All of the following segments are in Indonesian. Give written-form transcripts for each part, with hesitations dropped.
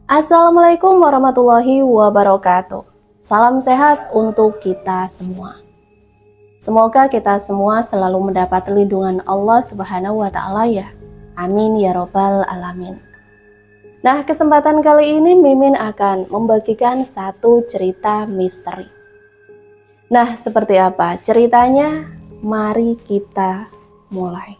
Assalamualaikum warahmatullahi wabarakatuh. Salam sehat untuk kita semua. Semoga kita semua selalu mendapat lindungan Allah Subhanahu wa Ta'ala ya. Amin ya Robbal 'Alamin. Nah, kesempatan kali ini Mimin akan membagikan satu cerita misteri. Nah, seperti apa ceritanya? Mari kita mulai.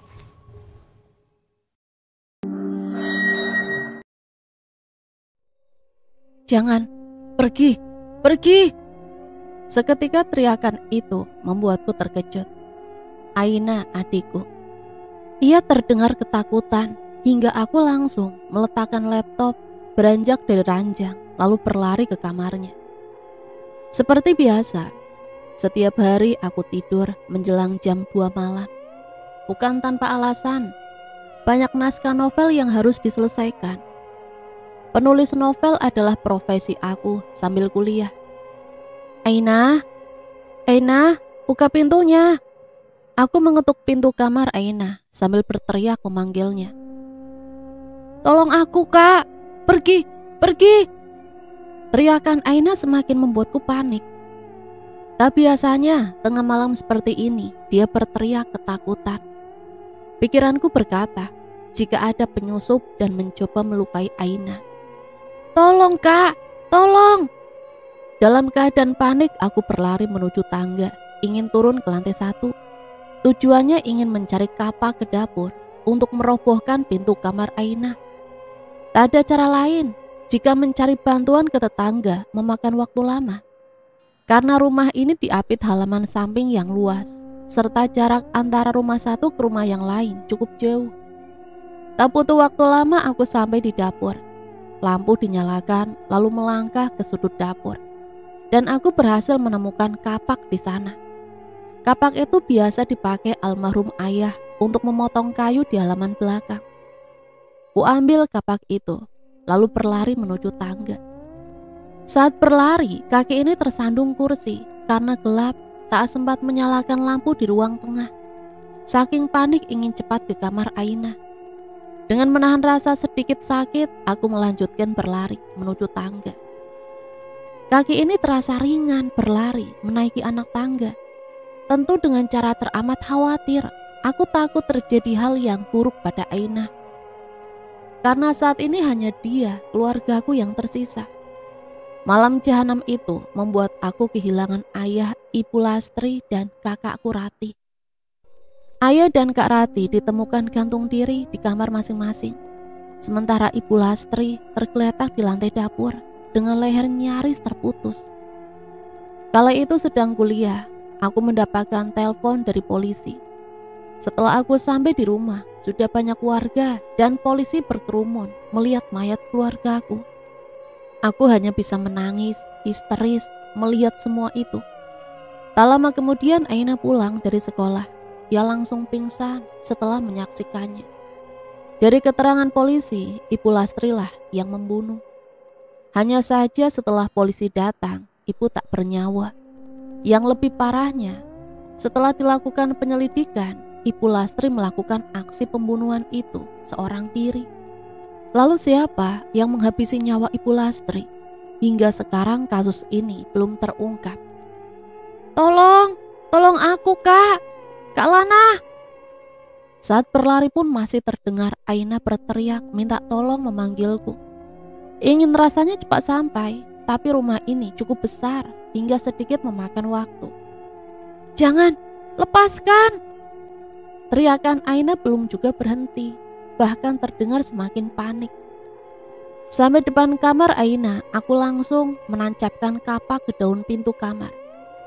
Jangan, pergi, pergi. Seketika teriakan itu membuatku terkejut. Aina adikku. Ia terdengar ketakutan hingga aku langsung meletakkan laptop, beranjak dari ranjang, lalu berlari ke kamarnya. Seperti biasa, setiap hari aku tidur menjelang jam 2 malam. Bukan tanpa alasan, banyak naskah novel yang harus diselesaikan. Penulis novel adalah profesi aku sambil kuliah. Aina, buka pintunya. Aku mengetuk pintu kamar Aina sambil berteriak memanggilnya. Tolong aku, Kak, pergi, pergi. Teriakan Aina semakin membuatku panik. Tak biasanya tengah malam seperti ini dia berteriak ketakutan. Pikiranku berkata, jika ada penyusup dan mencoba melukai Aina. Tolong, Kak, tolong. Dalam keadaan panik, aku berlari menuju tangga, ingin turun ke lantai 1. Tujuannya ingin mencari kapak ke dapur untuk merobohkan pintu kamar Aina. Tak ada cara lain jika mencari bantuan ke tetangga memakan waktu lama. Karena rumah ini diapit halaman samping yang luas, serta jarak antara rumah satu ke rumah yang lain cukup jauh. Tak butuh waktu lama aku sampai di dapur. Lampu dinyalakan, lalu melangkah ke sudut dapur. Dan aku berhasil menemukan kapak di sana. Kapak itu biasa dipakai almarhum ayah untuk memotong kayu di halaman belakang. Ku ambil kapak itu, lalu berlari menuju tangga. Saat berlari, kaki ini tersandung kursi karena gelap, tak sempat menyalakan lampu di ruang tengah. Saking panik ingin cepat ke kamar Aina. Dengan menahan rasa sedikit sakit, aku melanjutkan berlari menuju tangga. Kaki ini terasa ringan berlari menaiki anak tangga. Tentu dengan cara teramat khawatir, aku takut terjadi hal yang buruk pada Aina. Karena saat ini hanya dia, keluargaku yang tersisa. Malam jahanam itu membuat aku kehilangan ayah, ibu Lastri, dan kakakku Rati. Ayah dan Kak Rati ditemukan gantung diri di kamar masing-masing. Sementara Ibu Lastri tergeletak di lantai dapur dengan leher nyaris terputus. Kala itu sedang kuliah, aku mendapatkan telepon dari polisi. Setelah aku sampai di rumah, sudah banyak warga dan polisi berkerumun melihat mayat keluargaku. Aku hanya bisa menangis, histeris melihat semua itu. Tak lama kemudian Aina pulang dari sekolah. Ia langsung pingsan setelah menyaksikannya. Dari keterangan polisi, Ibu Lastri lah yang membunuh. Hanya saja setelah polisi datang, ibu tak bernyawa. Yang lebih parahnya, setelah dilakukan penyelidikan, Ibu Lastri melakukan aksi pembunuhan itu seorang diri. Lalu siapa yang menghabisi nyawa Ibu Lastri? Hingga sekarang kasus ini belum terungkap. Tolong aku, Kak. Kak Lana. Saat berlari pun masih terdengar Aina berteriak minta tolong memanggilku. Ingin rasanya cepat sampai, tapi rumah ini cukup besar hingga sedikit memakan waktu. Jangan, lepaskan. Teriakan Aina belum juga berhenti, bahkan terdengar semakin panik. Sampai depan kamar Aina, aku langsung menancapkan kapak ke daun pintu kamar,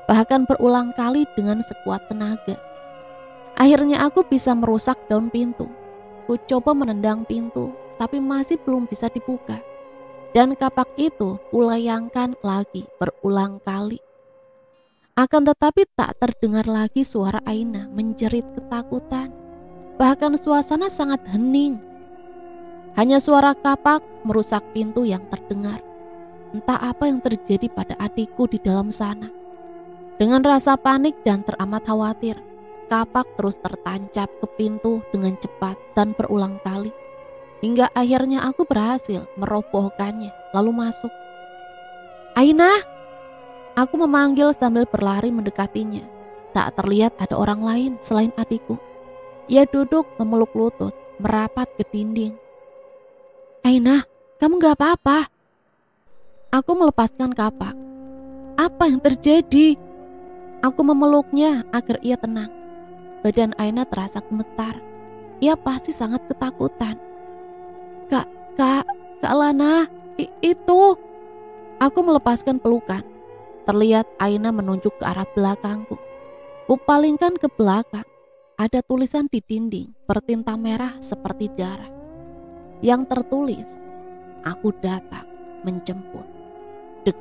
bahkan berulang kali dengan sekuat tenaga. Akhirnya aku bisa merusak daun pintu. Ku coba menendang pintu, tapi masih belum bisa dibuka. Dan kapak itu kulayangkan lagi berulang kali. Akan tetapi tak terdengar lagi suara Aina menjerit ketakutan. Bahkan suasana sangat hening. Hanya suara kapak merusak pintu yang terdengar. Entah apa yang terjadi pada adikku di dalam sana. Dengan rasa panik dan teramat khawatir, kapak terus tertancap ke pintu dengan cepat dan berulang kali. hingga akhirnya aku berhasil merobohkannya lalu masuk. "Ainah!" Aku memanggil sambil berlari mendekatinya. Tak terlihat ada orang lain selain adikku. Ia duduk memeluk lutut, merapat ke dinding. "Ainah, kamu gak apa-apa?" Aku melepaskan kapak. "Apa yang terjadi?" Aku memeluknya agar ia tenang. Badan Ainah terasa gemetar. Ia pasti sangat ketakutan. Kak Lana, itu." Aku melepaskan pelukan. Terlihat Ainah menunjuk ke arah belakangku. Kupalingkan ke belakang. Ada tulisan di dinding bertinta merah seperti darah. Yang tertulis, "Aku datang menjemput." Dek.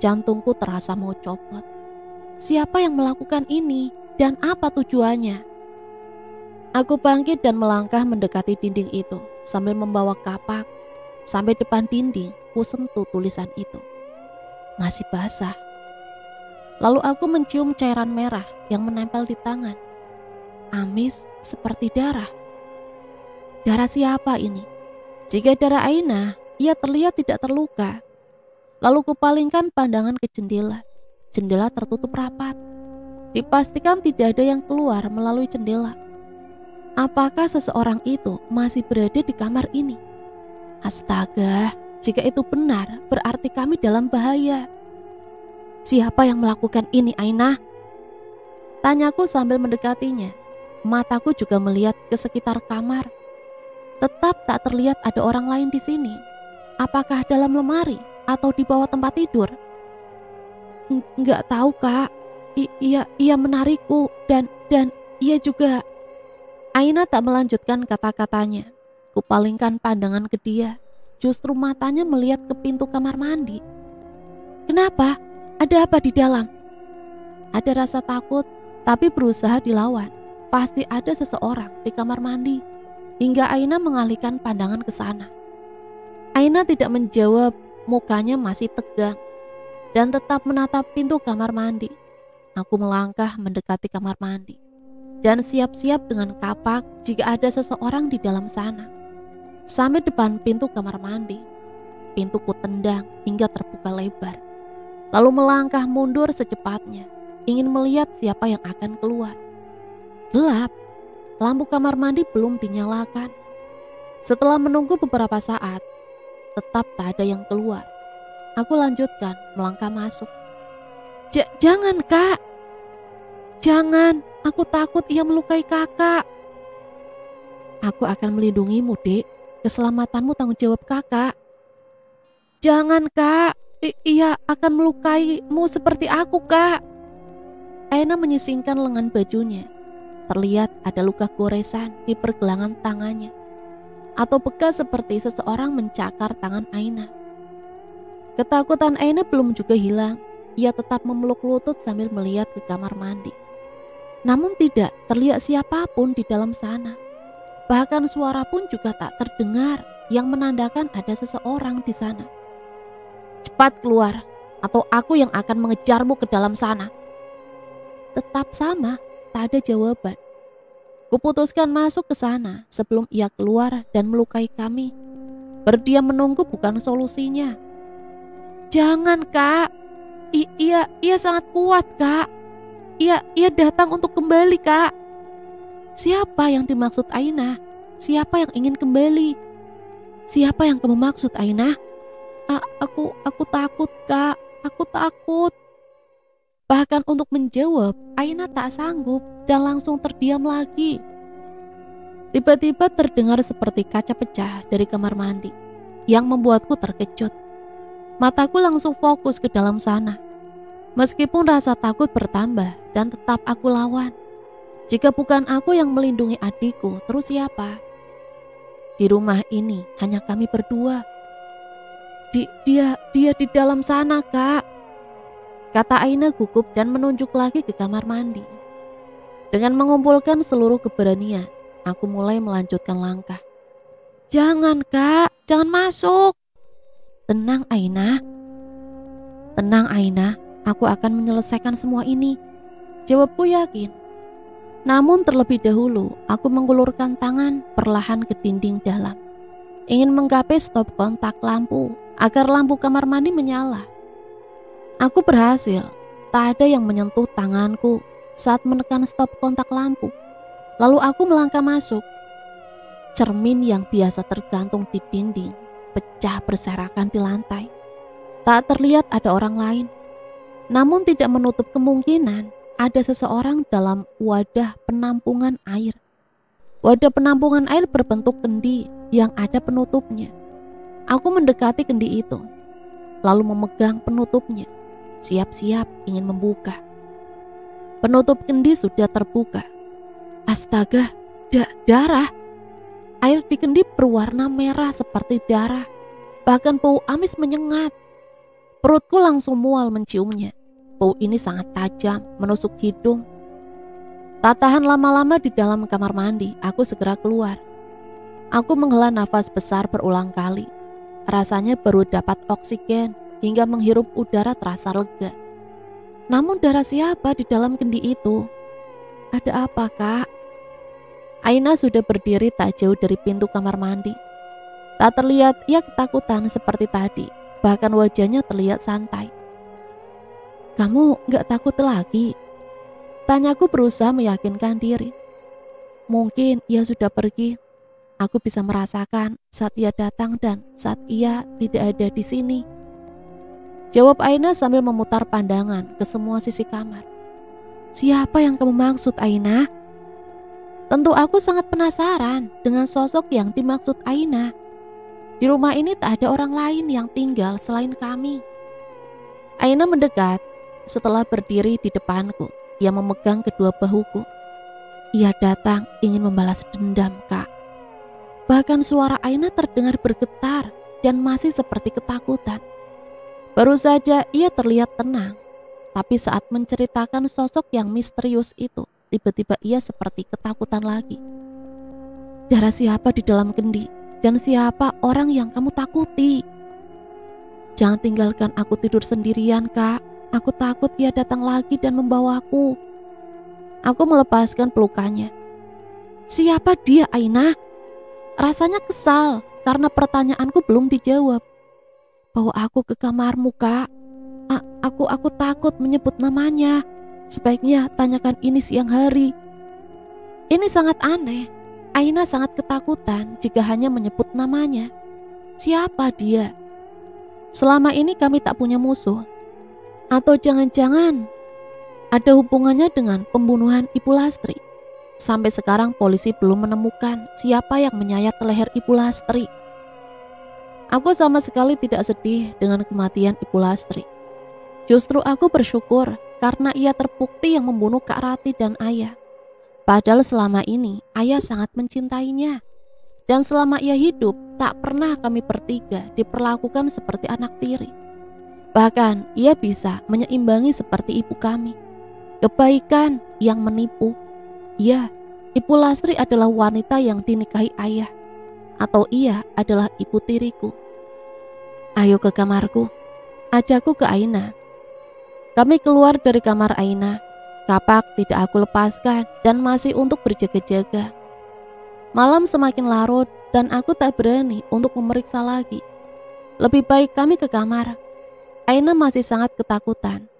Jantungku terasa mau copot. Siapa yang melakukan ini dan apa tujuannya? Aku bangkit dan melangkah mendekati dinding itu sambil membawa kapak. Sampai depan dinding, ku sentuh tulisan itu. Masih basah. Lalu aku mencium cairan merah yang menempel di tangan. Amis seperti darah. Darah siapa ini? Jika darah Ainah, ia terlihat tidak terluka. Lalu kupalingkan pandangan ke jendela. Jendela tertutup rapat. Dipastikan tidak ada yang keluar melalui jendela. Apakah seseorang itu masih berada di kamar ini? Astaga, jika itu benar, berarti kami dalam bahaya. Siapa yang melakukan ini, Ainah? Tanyaku sambil mendekatinya. Mataku juga melihat ke sekitar kamar. Tetap tak terlihat ada orang lain di sini. Apakah dalam lemari atau di bawah tempat tidur? Enggak tahu, Kak. Ia menarikku dan ia juga. Ainah tak melanjutkan kata-katanya. Kupalingkan pandangan ke dia. Justru matanya melihat ke pintu kamar mandi. Kenapa? Ada apa di dalam? Ada rasa takut, tapi berusaha dilawan. Pasti ada seseorang di kamar mandi. Hingga Ainah mengalihkan pandangan ke sana. Ainah tidak menjawab, mukanya masih tegang. Dan tetap menatap pintu kamar mandi. Aku melangkah mendekati kamar mandi. Dan siap-siap dengan kapak jika ada seseorang di dalam sana. Sampai depan pintu kamar mandi. Pintu ku tendang hingga terbuka lebar. Lalu melangkah mundur secepatnya, ingin melihat siapa yang akan keluar. Gelap, lampu kamar mandi belum dinyalakan. Setelah menunggu beberapa saat, tetap tak ada yang keluar. Aku lanjutkan melangkah masuk. Jangan, Kak. Jangan, aku takut ia melukai kakak. Aku akan melindungimu, Dek. Keselamatanmu tanggung jawab kakak. Jangan, Kak. Ia akan melukaimu seperti aku, Kak. Ainah menyisingkan lengan bajunya. Terlihat ada luka goresan di pergelangan tangannya. Atau bekas seperti seseorang mencakar tangan Ainah. Ketakutan Ainah belum juga hilang. Ia tetap memeluk lutut sambil melihat ke kamar mandi. Namun tidak terlihat siapapun di dalam sana. Bahkan suara pun juga tak terdengar yang menandakan ada seseorang di sana. Cepat keluar, atau aku yang akan mengejarmu ke dalam sana. Tetap sama, tak ada jawaban. Kuputuskan masuk ke sana sebelum ia keluar dan melukai kami. Berdiam menunggu bukan solusinya. Jangan, Kak. Ia sangat kuat, Kak. Ia datang untuk kembali, Kak. Siapa yang dimaksud Ainah? Siapa yang ingin kembali? Siapa yang kamu maksud, Ainah? Aku takut, Kak. Aku takut. Bahkan untuk menjawab, Ainah tak sanggup dan langsung terdiam lagi. Tiba-tiba terdengar seperti kaca pecah dari kamar mandi yang membuatku terkejut. Mataku langsung fokus ke dalam sana. Meskipun rasa takut bertambah dan tetap aku lawan. Jika bukan aku yang melindungi adikku, terus siapa? Di rumah ini hanya kami berdua. Dia di dalam sana, Kak. Kata Ainah gugup dan menunjuk lagi ke kamar mandi. Dengan mengumpulkan seluruh keberanian, aku mulai melanjutkan langkah. Jangan, Kak, jangan masuk. Tenang, Ainah. Tenang, Ainah, aku akan menyelesaikan semua ini. Jawabku yakin. Namun terlebih dahulu, aku mengulurkan tangan perlahan ke dinding dalam, ingin menggapai stop kontak lampu agar lampu kamar mandi menyala. Aku berhasil, tak ada yang menyentuh tanganku saat menekan stop kontak lampu. Lalu aku melangkah masuk. Cermin yang biasa tergantung di dinding pecah berserakan di lantai. Tak terlihat ada orang lain, namun tidak menutup kemungkinan ada seseorang dalam wadah penampungan air. Wadah penampungan air berbentuk kendi yang ada penutupnya. Aku mendekati kendi itu, lalu memegang penutupnya, siap-siap ingin membuka. Penutup kendi sudah terbuka. Astaga, darah. Air di kendi berwarna merah seperti darah. Bahkan bau amis menyengat. Perutku langsung mual menciumnya. Bau ini sangat tajam, menusuk hidung. Tak tahan lama-lama di dalam kamar mandi, aku segera keluar. Aku menghela nafas besar berulang kali. Rasanya baru dapat oksigen hingga menghirup udara terasa lega. Namun darah siapa di dalam kendi itu? Ada apa, Kak? Aina sudah berdiri tak jauh dari pintu kamar mandi. Tak terlihat ia ketakutan seperti tadi, bahkan wajahnya terlihat santai. Kamu gak takut lagi? Tanyaku berusaha meyakinkan diri. Mungkin ia sudah pergi. Aku bisa merasakan saat ia datang dan saat ia tidak ada di sini. Jawab Aina sambil memutar pandangan ke semua sisi kamar. Siapa yang kamu maksud, Aina? Tentu aku sangat penasaran dengan sosok yang dimaksud Aina. Di rumah ini tak ada orang lain yang tinggal selain kami. Aina mendekat setelah berdiri di depanku. Ia memegang kedua bahuku. Ia datang ingin membalas dendam, Kak. Bahkan suara Aina terdengar bergetar dan masih seperti ketakutan. Baru saja ia terlihat tenang, tapi saat menceritakan sosok yang misterius itu, tiba-tiba ia seperti ketakutan lagi. Darah siapa di dalam kendi? Dan siapa orang yang kamu takuti? Jangan tinggalkan aku tidur sendirian, Kak. Aku takut ia datang lagi dan membawaku. Aku melepaskan pelukannya. Siapa dia, Aina? Rasanya kesal karena pertanyaanku belum dijawab. Bawa aku ke kamarmu, Kak. Aku takut menyebut namanya. Sebaiknya tanyakan ini siang hari. Ini sangat aneh. Aina sangat ketakutan jika hanya menyebut namanya. Siapa dia? Selama ini kami tak punya musuh. Atau jangan-jangan ada hubungannya dengan pembunuhan Ibu Lastri. Sampai sekarang polisi belum menemukan siapa yang menyayat leher Ibu Lastri. Aku sama sekali tidak sedih dengan kematian Ibu Lastri. Justru aku bersyukur karena ia terbukti yang membunuh Kak Rati dan ayah. Padahal selama ini ayah sangat mencintainya. Dan selama ia hidup, tak pernah kami bertiga diperlakukan seperti anak tiri. Bahkan ia bisa menyeimbangi seperti ibu kami. Kebaikan yang menipu. Ya, Ibu Lastri adalah wanita yang dinikahi ayah. Atau ia adalah ibu tiriku. Ayo ke kamarku, ajakku ke Aina. Kami keluar dari kamar Aina. Kapak tidak aku lepaskan dan masih untuk berjaga-jaga. Malam semakin larut dan aku tak berani untuk memeriksa lagi. Lebih baik kami ke kamar. Aina masih sangat ketakutan.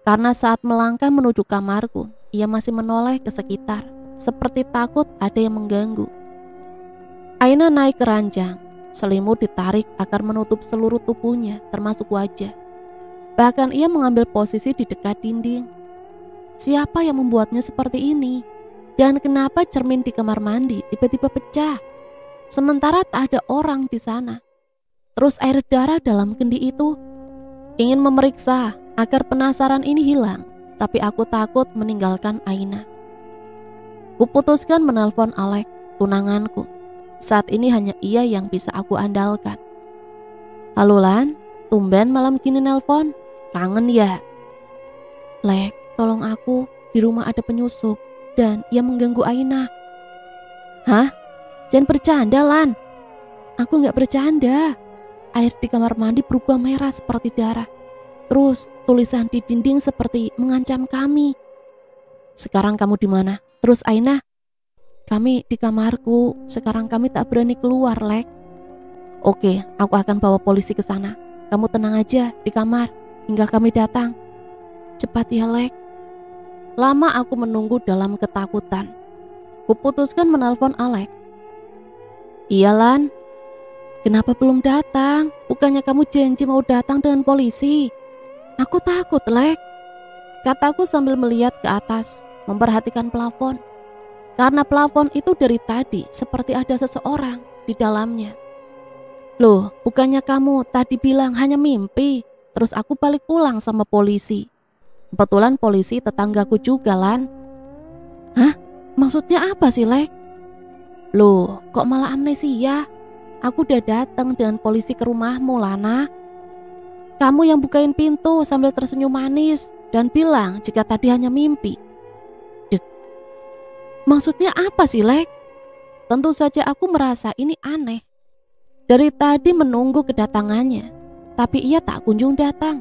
Karena saat melangkah menuju kamarku, ia masih menoleh ke sekitar, seperti takut ada yang mengganggu. Aina naik ke ranjang. Selimut ditarik agar menutup seluruh tubuhnya, termasuk wajah. Bahkan ia mengambil posisi di dekat dinding. Siapa yang membuatnya seperti ini? Dan kenapa cermin di kamar mandi tiba-tiba pecah? Sementara tak ada orang di sana. Terus air darah dalam kendi itu. Ingin memeriksa agar penasaran ini hilang, tapi aku takut meninggalkan Aina. Kuputuskan menelpon Alek, tunanganku. Saat ini hanya ia yang bisa aku andalkan. Halo Lan, tumben malam gini nelpon. Kangen ya? Lek, tolong aku, di rumah ada penyusup dan ia mengganggu Aina. Hah? Jangan bercanda Lan. Aku gak bercanda. Air di kamar mandi berubah merah seperti darah. Terus tulisan di dinding seperti mengancam kami. Sekarang kamu di mana? Terus Aina, kami di kamarku, sekarang kami tak berani keluar, Lek. Oke, aku akan bawa polisi ke sana. Kamu tenang aja di kamar hingga kami datang. Cepat ya, Lek. Lama aku menunggu dalam ketakutan. Kuputuskan menelpon Alek. Iya, Lan. Kenapa belum datang? Bukannya kamu janji mau datang dengan polisi? Aku takut, Lek. Kataku sambil melihat ke atas, memperhatikan plafon. Karena plafon itu dari tadi seperti ada seseorang di dalamnya. Loh, bukannya kamu tadi bilang hanya mimpi? Terus aku balik pulang sama polisi. Kebetulan polisi tetanggaku juga, Lan. Hah? Maksudnya apa sih, Lek? Loh, kok malah amnesia? Aku udah datang dengan polisi ke rumahmu, Lana. Kamu yang bukain pintu sambil tersenyum manis dan bilang jika tadi hanya mimpi. Dek. Maksudnya apa sih, Lek? Tentu saja aku merasa ini aneh. Dari tadi menunggu kedatangannya, tapi ia tak kunjung datang.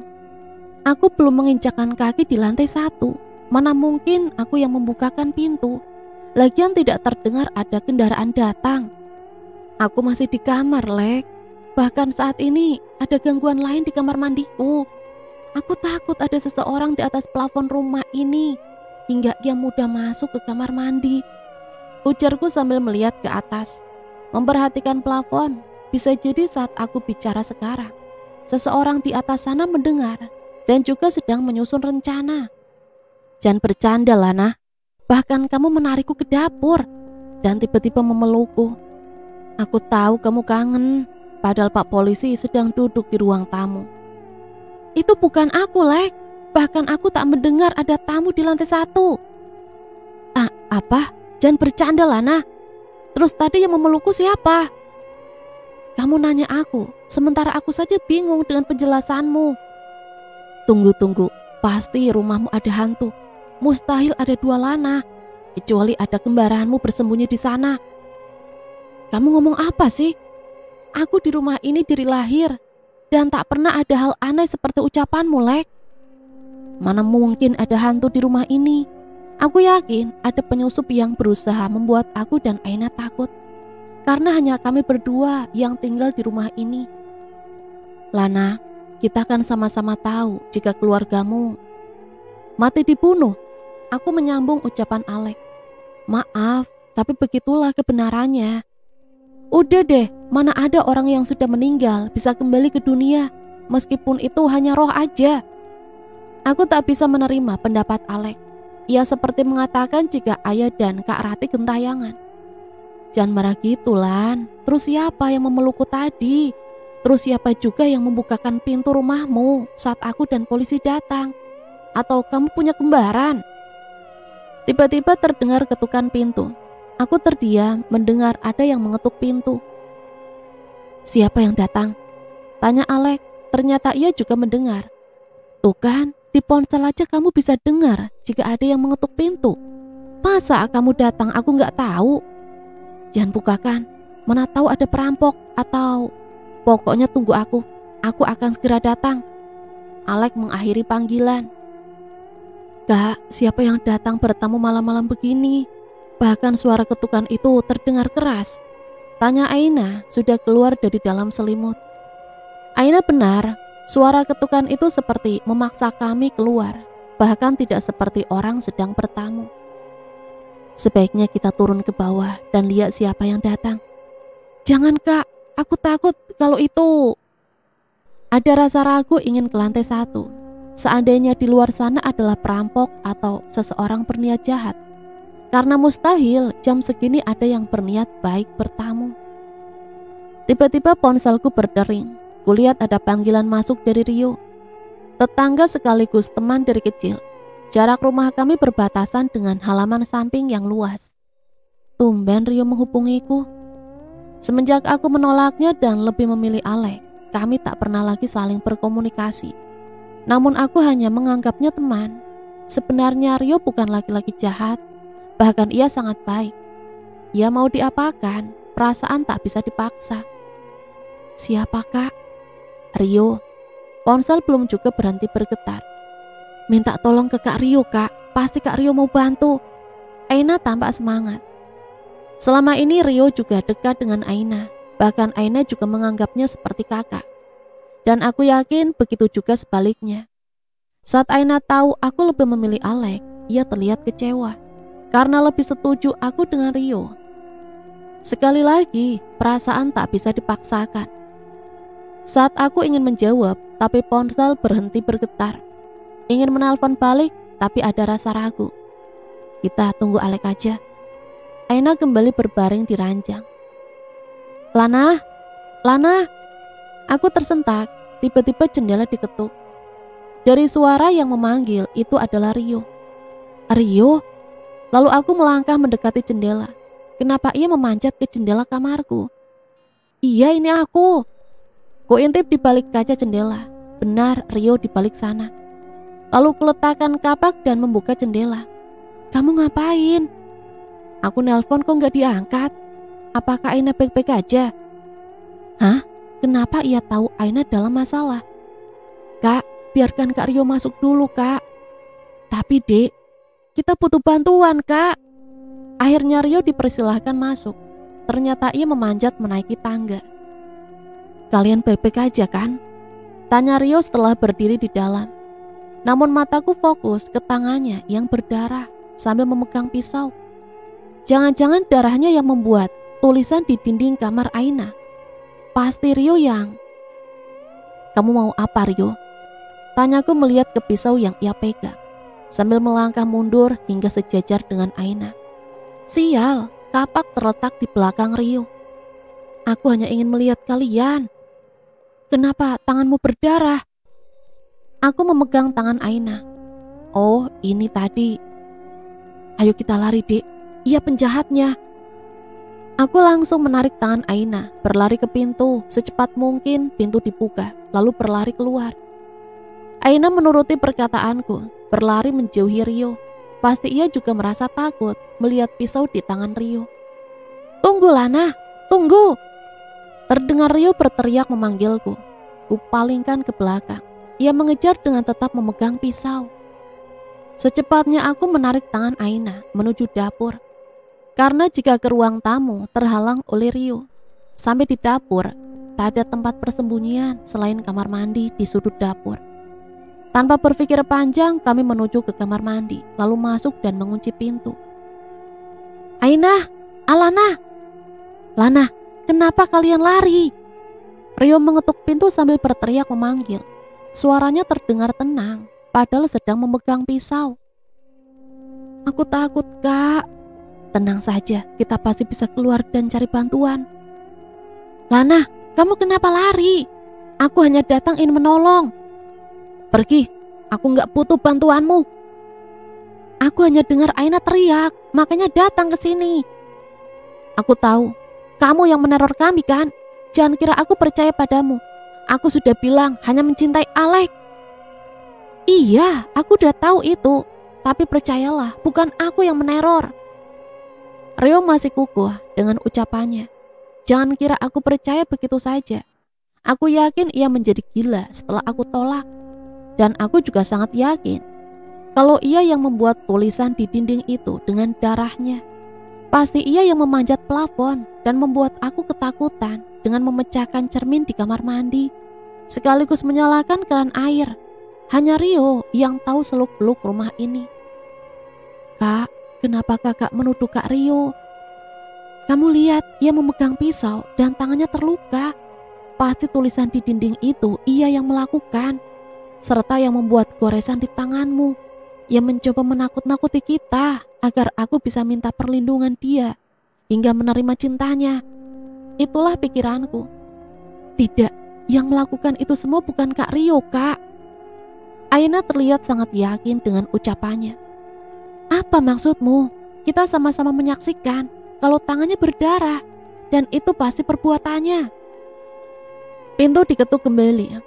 Aku belum menginjakkan kaki di lantai 1. Mana mungkin aku yang membukakan pintu. Lagian tidak terdengar ada kendaraan datang. Aku masih di kamar, Lek. Bahkan saat ini ada gangguan lain di kamar mandiku. Aku takut ada seseorang di atas plafon rumah ini hingga ia mudah masuk ke kamar mandi. Ujarku sambil melihat ke atas, memperhatikan plafon. Bisa jadi saat aku bicara sekarang, seseorang di atas sana mendengar dan juga sedang menyusun rencana. Jangan bercanda, Lana. Bahkan kamu menarikku ke dapur dan tiba-tiba memelukku. Aku tahu kamu kangen, padahal Pak Polisi sedang duduk di ruang tamu. Itu bukan aku, Lek. Bahkan aku tak mendengar ada tamu di lantai 1. Apa? Jangan bercanda, Lana. Terus tadi yang memelukku siapa? Kamu nanya aku, sementara aku saja bingung dengan penjelasanmu. Tunggu. Pasti rumahmu ada hantu. Mustahil ada 2 Lana, kecuali ada kembaranmu bersembunyi di sana. Kamu ngomong apa sih? Aku di rumah ini dari lahir dan tak pernah ada hal aneh seperti ucapanmu, Lek. Mana mungkin ada hantu di rumah ini? Aku yakin ada penyusup yang berusaha membuat aku dan Aina takut. Karena hanya kami berdua yang tinggal di rumah ini. Lana, kita kan sama-sama tahu jika keluargamu mati dibunuh. Aku menyambung ucapan Alek. Maaf, tapi begitulah kebenarannya. Udah deh, mana ada orang yang sudah meninggal bisa kembali ke dunia, meskipun itu hanya roh aja. Aku tak bisa menerima pendapat Alek. Ia seperti mengatakan jika ayah dan Kak Rati gentayangan. Jangan marah gitu, Lan. Terus siapa yang memelukku tadi? Terus siapa juga yang membukakan pintu rumahmu saat aku dan polisi datang? Atau kamu punya kembaran? Tiba-tiba terdengar ketukan pintu. Aku terdiam mendengar ada yang mengetuk pintu. Siapa yang datang? Tanya Alek. Ternyata ia juga mendengar. Tuh kan, di ponsel aja kamu bisa dengar jika ada yang mengetuk pintu. Masa kamu datang aku gak tahu? Jangan bukakan, mana tahu ada perampok atau... Pokoknya tunggu aku akan segera datang. Alek mengakhiri panggilan. Kak, siapa yang datang bertamu malam-malam begini? Bahkan suara ketukan itu terdengar keras. Tanya Aina, sudah keluar dari dalam selimut. Aina benar, suara ketukan itu seperti memaksa kami keluar. Bahkan tidak seperti orang sedang bertamu. Sebaiknya kita turun ke bawah dan lihat siapa yang datang. Jangan, Kak, aku takut kalau itu... Ada rasa ragu ingin ke lantai 1. Seandainya di luar sana adalah perampok atau seseorang berniat jahat. Karena mustahil jam segini ada yang berniat baik bertamu. Tiba-tiba ponselku berdering. Kulihat ada panggilan masuk dari Rio. Tetangga sekaligus teman dari kecil. Jarak rumah kami berbatasan dengan halaman samping yang luas. Tumben Rio menghubungiku. Semenjak aku menolaknya dan lebih memilih Alek, kami tak pernah lagi saling berkomunikasi. Namun aku hanya menganggapnya teman. Sebenarnya Rio bukan laki-laki jahat, bahkan ia sangat baik. Ia mau diapakan, perasaan tak bisa dipaksa. Siapa, Kak? Rio. Ponsel belum juga berhenti bergetar. Minta tolong ke Kak Rio, Kak. Pasti Kak Rio mau bantu. Aina tampak semangat. Selama ini Rio juga dekat dengan Aina. Bahkan Aina juga menganggapnya seperti kakak. Dan aku yakin begitu juga sebaliknya. Saat Aina tahu aku lebih memilih Alex, ia terlihat kecewa karena lebih setuju aku dengan Rio. Sekali lagi, perasaan tak bisa dipaksakan. Saat aku ingin menjawab, tapi ponsel berhenti bergetar. Ingin menelpon balik, tapi ada rasa ragu. Kita tunggu Alex aja. Aina kembali berbaring di ranjang. Lana, Lana. Aku tersentak, tiba-tiba jendela diketuk. Dari suara yang memanggil itu adalah Rio. Rio? Lalu aku melangkah mendekati jendela. Kenapa ia memanjat ke jendela kamarku? Iya, ini aku. Kuintip di balik kaca jendela. Benar, Rio di balik sana. Lalu kuletakkan kapak dan membuka jendela. Kamu ngapain? Aku nelpon kok gak diangkat. Apakah Aina baik-baik aja? Hah? Kenapa ia tahu Aina dalam masalah? Kak, biarkan Kak Rio masuk dulu, Kak. Tapi Dek, kita butuh bantuan, Kak. Akhirnya Rio dipersilahkan masuk. Ternyata ia memanjat menaiki tangga. Kalian baik-baik aja kan? Tanya Rio setelah berdiri di dalam. Namun mataku fokus ke tangannya yang berdarah sambil memegang pisau. Jangan-jangan darahnya yang membuat tulisan di dinding kamar Aina. Pasti Rio yang... Kamu mau apa, Rio? Tanyaku melihat ke pisau yang ia pegang, sambil melangkah mundur hingga sejajar dengan Aina. Sial, kapak terletak di belakang Rio. Aku hanya ingin melihat kalian. Kenapa tanganmu berdarah? Aku memegang tangan Aina. Oh, ini tadi. Ayo kita lari, Dek. Ia penjahatnya. Aku langsung menarik tangan Aina, berlari ke pintu. Secepat mungkin pintu dibuka, lalu berlari keluar. Aina menuruti perkataanku, berlari menjauhi Rio. Pasti ia juga merasa takut melihat pisau di tangan Rio. Tunggu, Lana, tunggu. Terdengar Rio berteriak memanggilku. Kupalingkan ke belakang. Ia mengejar dengan tetap memegang pisau. Secepatnya aku menarik tangan Aina menuju dapur. Karena jika ke ruang tamu terhalang oleh Rio. Sampai di dapur, tak ada tempat persembunyian selain kamar mandi di sudut dapur. Tanpa berpikir panjang, kami menuju ke kamar mandi, lalu masuk dan mengunci pintu. Aina, Alana. Lana, kenapa kalian lari? Rio mengetuk pintu sambil berteriak memanggil. Suaranya terdengar tenang, padahal sedang memegang pisau. Aku takut, Kak. Tenang saja, kita pasti bisa keluar dan cari bantuan. Lana, kamu kenapa lari? Aku hanya datang ingin menolong. Pergi, aku gak butuh bantuanmu. Aku hanya dengar Aina teriak, makanya datang ke sini. Aku tahu, kamu yang meneror kami kan? Jangan kira aku percaya padamu. Aku sudah bilang hanya mencintai Alex. Iya, aku udah tahu itu. Tapi percayalah, bukan aku yang meneror. Rio masih kukuh dengan ucapannya. Jangan kira aku percaya begitu saja. Aku yakin ia menjadi gila setelah aku tolak. Dan aku juga sangat yakin kalau ia yang membuat tulisan di dinding itu dengan darahnya. Pasti ia yang memanjat plafon dan membuat aku ketakutan dengan memecahkan cermin di kamar mandi, sekaligus menyalakan keran air. Hanya Rio yang tahu seluk-beluk rumah ini. Kak, kenapa kakak menuduh Kak Rio? Kamu lihat, ia memegang pisau dan tangannya terluka. Pasti tulisan di dinding itu ia yang melakukan, serta yang membuat goresan di tanganmu. Ia mencoba menakut-nakuti kita agar aku bisa minta perlindungan dia hingga menerima cintanya. Itulah pikiranku. Tidak, yang melakukan itu semua bukan Kak Rio, Kak. Aina terlihat sangat yakin dengan ucapannya. Apa maksudmu? Kita sama-sama menyaksikan kalau tangannya berdarah dan itu pasti perbuatannya. Pintu diketuk kembali.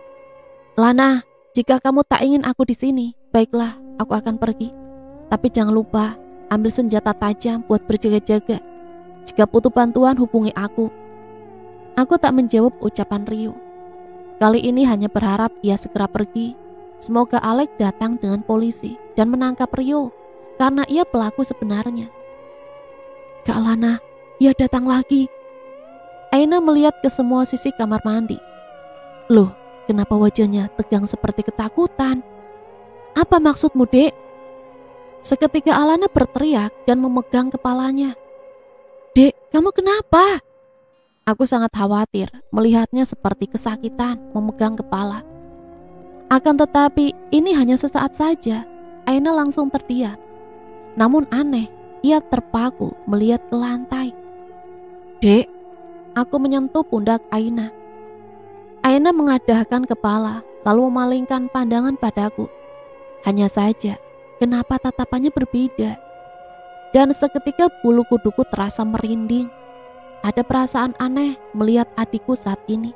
Lana, jika kamu tak ingin aku di sini, baiklah, aku akan pergi. Tapi jangan lupa, ambil senjata tajam buat berjaga-jaga. Jika butuh bantuan, hubungi aku. Aku tak menjawab ucapan Rio. Kali ini hanya berharap ia segera pergi. Semoga Alex datang dengan polisi dan menangkap Rio, karena ia pelaku sebenarnya. Kak Lana, ia datang lagi. Aina melihat ke semua sisi kamar mandi. Loh, kenapa wajahnya tegang seperti ketakutan? Apa maksudmu, Dek? Seketika Alana berteriak dan memegang kepalanya. Dek, kamu kenapa? Aku sangat khawatir melihatnya seperti kesakitan memegang kepala. Akan tetapi ini hanya sesaat saja. Aina langsung terdiam. Namun aneh, ia terpaku melihat ke lantai. Dek, aku menyentuh pundak Aina. Aina mengadahkan kepala lalu memalingkan pandangan padaku. Hanya saja, kenapa tatapannya berbeda? Dan seketika bulu kuduku terasa merinding. Ada perasaan aneh melihat adikku saat ini.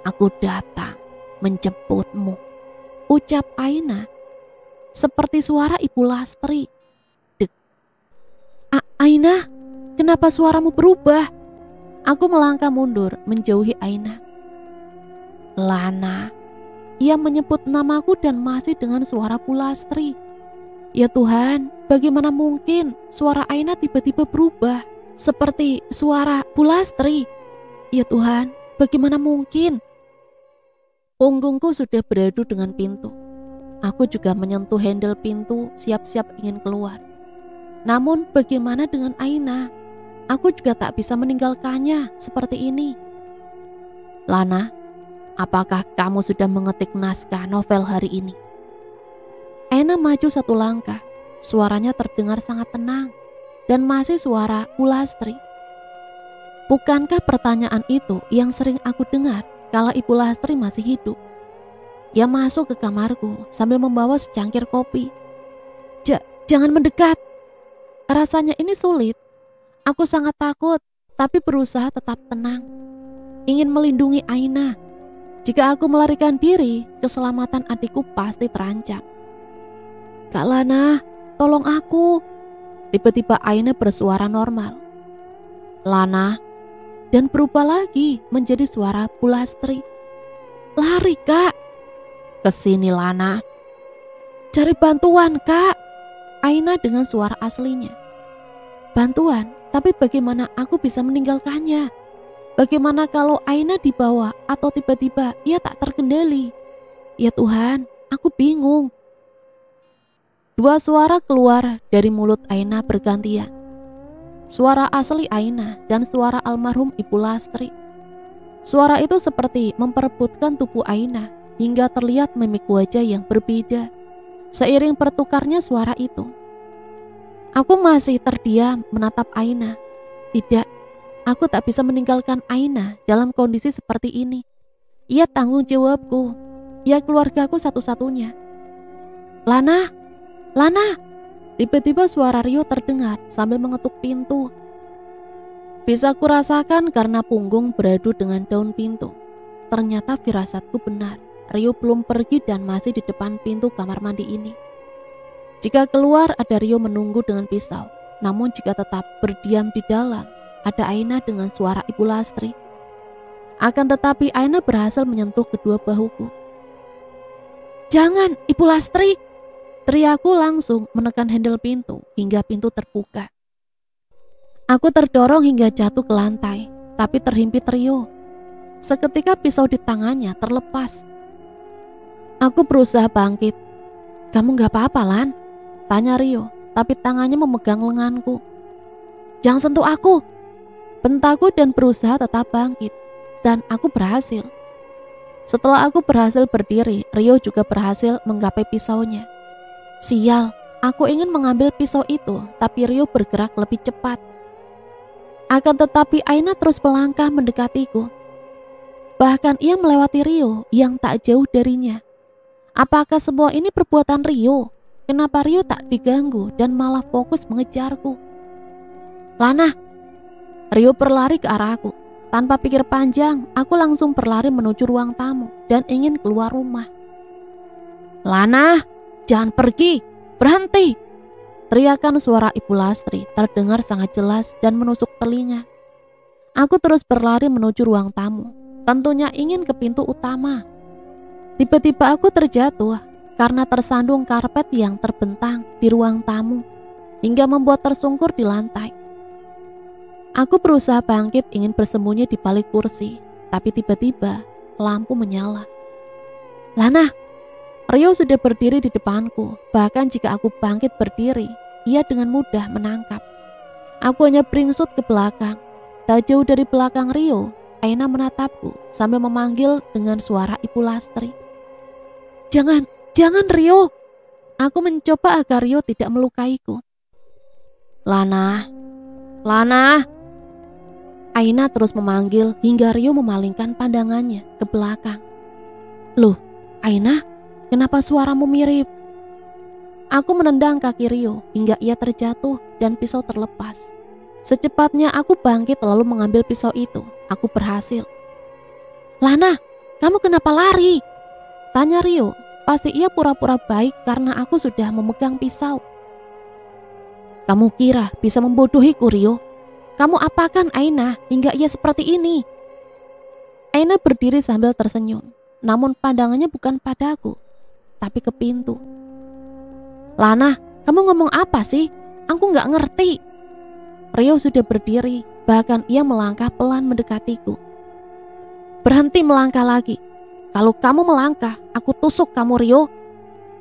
Aku datang menjemputmu, ucap Aina. Seperti suara Ibu Lastri. Dek. Aina, kenapa suaramu berubah? Aku melangkah mundur menjauhi Aina. Lana. Ia menyebut namaku dan masih dengan suara Bu Lastri. Ya Tuhan, bagaimana mungkin suara Aina tiba-tiba berubah seperti suara Bu Lastri? Ya Tuhan, bagaimana mungkin? Punggungku sudah beradu dengan pintu. Aku juga menyentuh handle pintu, siap-siap ingin keluar. Namun bagaimana dengan Aina? Aku juga tak bisa meninggalkannya seperti ini. Lana, apakah kamu sudah mengetik naskah novel hari ini? Aina maju satu langkah. Suaranya terdengar sangat tenang dan masih suara Bu Lastri. Bukankah pertanyaan itu yang sering aku dengar kala Ibu Lastri masih hidup? Ia masuk ke kamarku sambil membawa secangkir kopi. Jangan mendekat. Rasanya ini sulit. Aku sangat takut, tapi berusaha tetap tenang. Ingin melindungi Aina. Jika aku melarikan diri, keselamatan adikku pasti terancam. Kak Lana, tolong aku. Tiba-tiba Aina bersuara normal. Lana. Dan berubah lagi menjadi suara Bu Lastri. Lari, Kak. Kesini, Lana. Cari bantuan, Kak. Aina dengan suara aslinya. Bantuan? Tapi bagaimana aku bisa meninggalkannya? Bagaimana kalau Aina dibawa atau tiba-tiba ia tak terkendali? Ya Tuhan, aku bingung. Dua suara keluar dari mulut Aina bergantian. Suara asli Aina dan suara almarhum Ibu Lastri. Suara itu seperti memperebutkan tubuh Aina hingga terlihat mimik wajah yang berbeda. Seiring pertukarnya suara itu, aku masih terdiam menatap Aina. Tidak, aku tak bisa meninggalkan Aina dalam kondisi seperti ini. Ia tanggung jawabku. Ia keluargaku satu-satunya. Lana, Lana. Tiba-tiba suara Rio terdengar sambil mengetuk pintu. Bisa kurasakan karena punggung beradu dengan daun pintu. Ternyata firasatku benar. Rio belum pergi dan masih di depan pintu kamar mandi ini. Jika keluar, ada Rio menunggu dengan pisau. Namun jika tetap berdiam di dalam, ada Aina dengan suara Ibu Lastri. Akan tetapi Aina berhasil menyentuh kedua bahuku. Jangan, Ibu Lastri! Teriakku langsung menekan handle pintu hingga pintu terbuka. Aku terdorong hingga jatuh ke lantai, tapi terhimpit Rio. Seketika pisau di tangannya terlepas. Aku berusaha bangkit. Kamu gak apa-apa, Lan? Tanya Rio, tapi tangannya memegang lenganku. Jangan sentuh aku! Bentakku dan berusaha tetap bangkit. Dan aku berhasil. Setelah aku berhasil berdiri, Rio juga berhasil menggapai pisaunya. Sial, aku ingin mengambil pisau itu, tapi Rio bergerak lebih cepat. Akan tetapi Aina terus melangkah mendekatiku. Bahkan ia melewati Rio yang tak jauh darinya. Apakah semua ini perbuatan Rio? Kenapa Rio tak diganggu dan malah fokus mengejarku? Lana! Rio berlari ke arahku. Tanpa pikir panjang, aku langsung berlari menuju ruang tamu dan ingin keluar rumah. Lana! Jangan pergi! Berhenti! Teriakan suara Ibu Lastri terdengar sangat jelas dan menusuk telinga. Aku terus berlari menuju ruang tamu. Tentunya ingin ke pintu utama. Tiba-tiba aku terjatuh karena tersandung karpet yang terbentang di ruang tamu hingga membuat tersungkur di lantai. Aku berusaha bangkit ingin bersembunyi di balik kursi, tapi tiba-tiba lampu menyala. Lana, Rio sudah berdiri di depanku. Bahkan jika aku bangkit berdiri, ia dengan mudah menangkap. Aku hanya beringsut ke belakang. Tak jauh dari belakang Rio, Aina menatapku sambil memanggil dengan suara Ibu Lastri. Jangan Rio. Aku mencoba agar Rio tidak melukaiku. Lana. Aina terus memanggil hingga Rio memalingkan pandangannya ke belakang. Loh, Aina, kenapa suaramu mirip? Aku menendang kaki Rio hingga ia terjatuh dan pisau terlepas. Secepatnya aku bangkit lalu mengambil pisau itu. Aku berhasil. Lana, kamu kenapa lari? Tanya Rio. Pasti ia pura-pura baik karena aku sudah memegang pisau. Kamu kira bisa membodohiku, Rio? Kamu apakan Aina hingga ia seperti ini? Aina berdiri sambil tersenyum. Namun pandangannya bukan padaku, tapi ke pintu. Lana, kamu ngomong apa sih? Aku gak ngerti. Rio sudah berdiri, bahkan ia melangkah pelan mendekatiku. Berhenti melangkah lagi. Kalau kamu melangkah, aku tusuk kamu, Rio.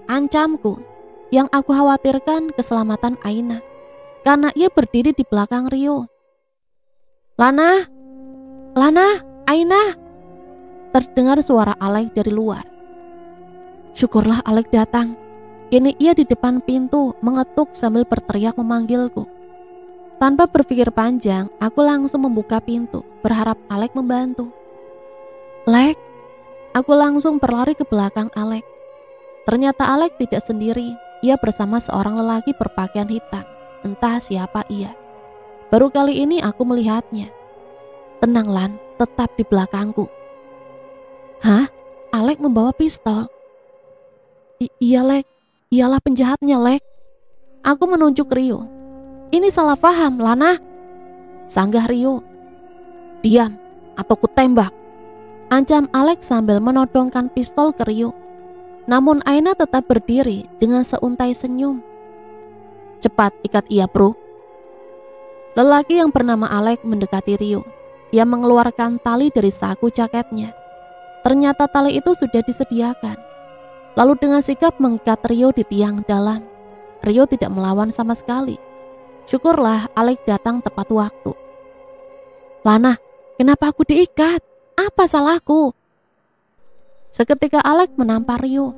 Ancamku. Yang aku khawatirkan keselamatan Aina, karena ia berdiri di belakang Rio. Lana, Aina. Terdengar suara Alek dari luar. Syukurlah Alek datang. Kini ia di depan pintu mengetuk sambil berteriak memanggilku. Tanpa berpikir panjang, aku langsung membuka pintu, berharap Alek membantu. Lek, aku langsung berlari ke belakang Alek. Ternyata Alek tidak sendiri. Ia bersama seorang lelaki berpakaian hitam. Entah siapa ia. Baru kali ini aku melihatnya. Tenang Lan, tetap di belakangku. Hah? Alek membawa pistol? Iya Lek, ialah penjahatnya Lek. Aku menunjuk Rio. Ini salah paham Lana. Sanggah Rio. Diam atau ku tembak. Ancam Alek sambil menodongkan pistol ke Rio. Namun Aina tetap berdiri dengan seuntai senyum. Cepat ikat ia bro. Lelaki yang bernama Alek mendekati Rio. Ia mengeluarkan tali dari saku jaketnya. Ternyata tali itu sudah disediakan. Lalu dengan sigap mengikat Rio di tiang dalam. Rio tidak melawan sama sekali. Syukurlah Alek datang tepat waktu. Lana, kenapa aku diikat? Apa salahku? Seketika Alek menampar Rio.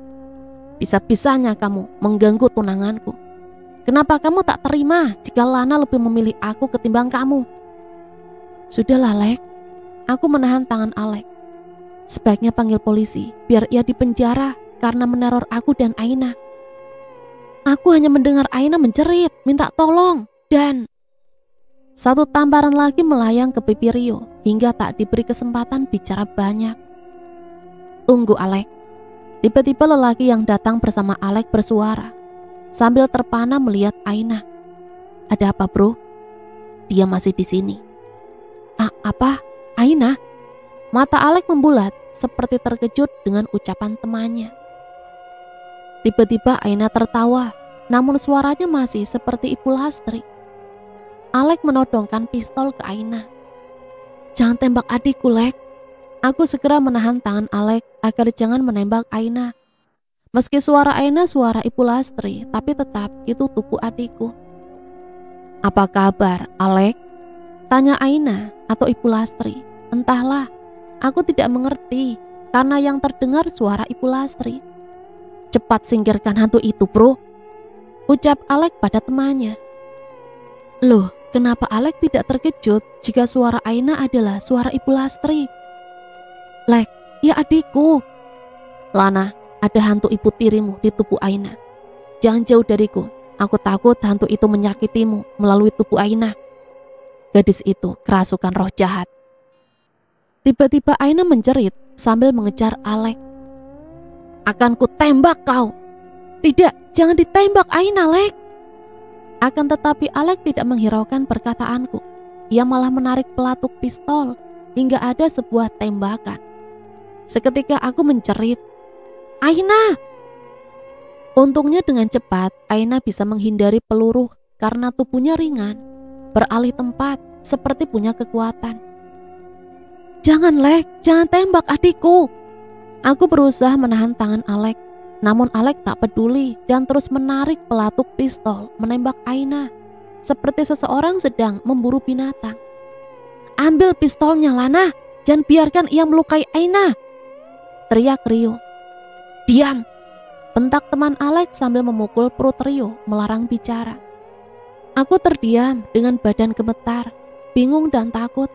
Bisa-bisanya kamu mengganggu tunanganku. Kenapa kamu tak terima jika Lana lebih memilih aku ketimbang kamu? Sudahlah Lek. Aku menahan tangan Alek. Sebaiknya panggil polisi biar ia dipenjara karena meneror aku dan Aina. Aku hanya mendengar Aina menjerit, minta tolong, dan satu tamparan lagi melayang ke pipi Rio hingga tak diberi kesempatan bicara banyak. Tunggu Alek. Tiba-tiba lelaki yang datang bersama Alek bersuara sambil terpana melihat Aina. Ada apa bro? Dia masih di sini. Apa? Aina? Mata Alek membulat seperti terkejut dengan ucapan temannya. Tiba-tiba Aina tertawa, namun suaranya masih seperti Ibu Lastri. Alek menodongkan pistol ke Aina. Jangan tembak adikku Lek. Aku segera menahan tangan Alek agar jangan menembak Aina. Meski suara Aina suara Ibu Lastri, tapi tetap itu tubuh adikku. Apa kabar Alek? Tanya Aina atau Ibu Lastri. Entahlah, aku tidak mengerti karena yang terdengar suara Ibu Lastri. Cepat singkirkan hantu itu bro, ucap Alek pada temannya. Loh, kenapa Alek tidak terkejut jika suara Aina adalah suara Ibu Lastri? Lek, ya adikku. Lana, ada hantu ibu tirimu di tubuh Aina. Jangan jauh dariku, aku takut hantu itu menyakitimu melalui tubuh Aina. Gadis itu kerasukan roh jahat. Tiba-tiba Aina menjerit sambil mengejar Alek. Akan ku tembak kau. Tidak, jangan ditembak Aina Lek. Akan tetapi Alek tidak menghiraukan perkataanku. Ia malah menarik pelatuk pistol hingga ada sebuah tembakan. Seketika aku menjerit, Aina! Untungnya dengan cepat Aina bisa menghindari peluru karena tubuhnya ringan, beralih tempat seperti punya kekuatan. "Jangan, Lek, jangan tembak adikku." Aku berusaha menahan tangan Alek, namun Alek tak peduli dan terus menarik pelatuk pistol menembak Aina seperti seseorang sedang memburu binatang. "Ambil pistolnya, Lana, jangan biarkan ia melukai Aina," teriak Rio. "Diam," bentak teman Alek sambil memukul perut Rio melarang bicara. Aku terdiam dengan badan gemetar, bingung dan takut.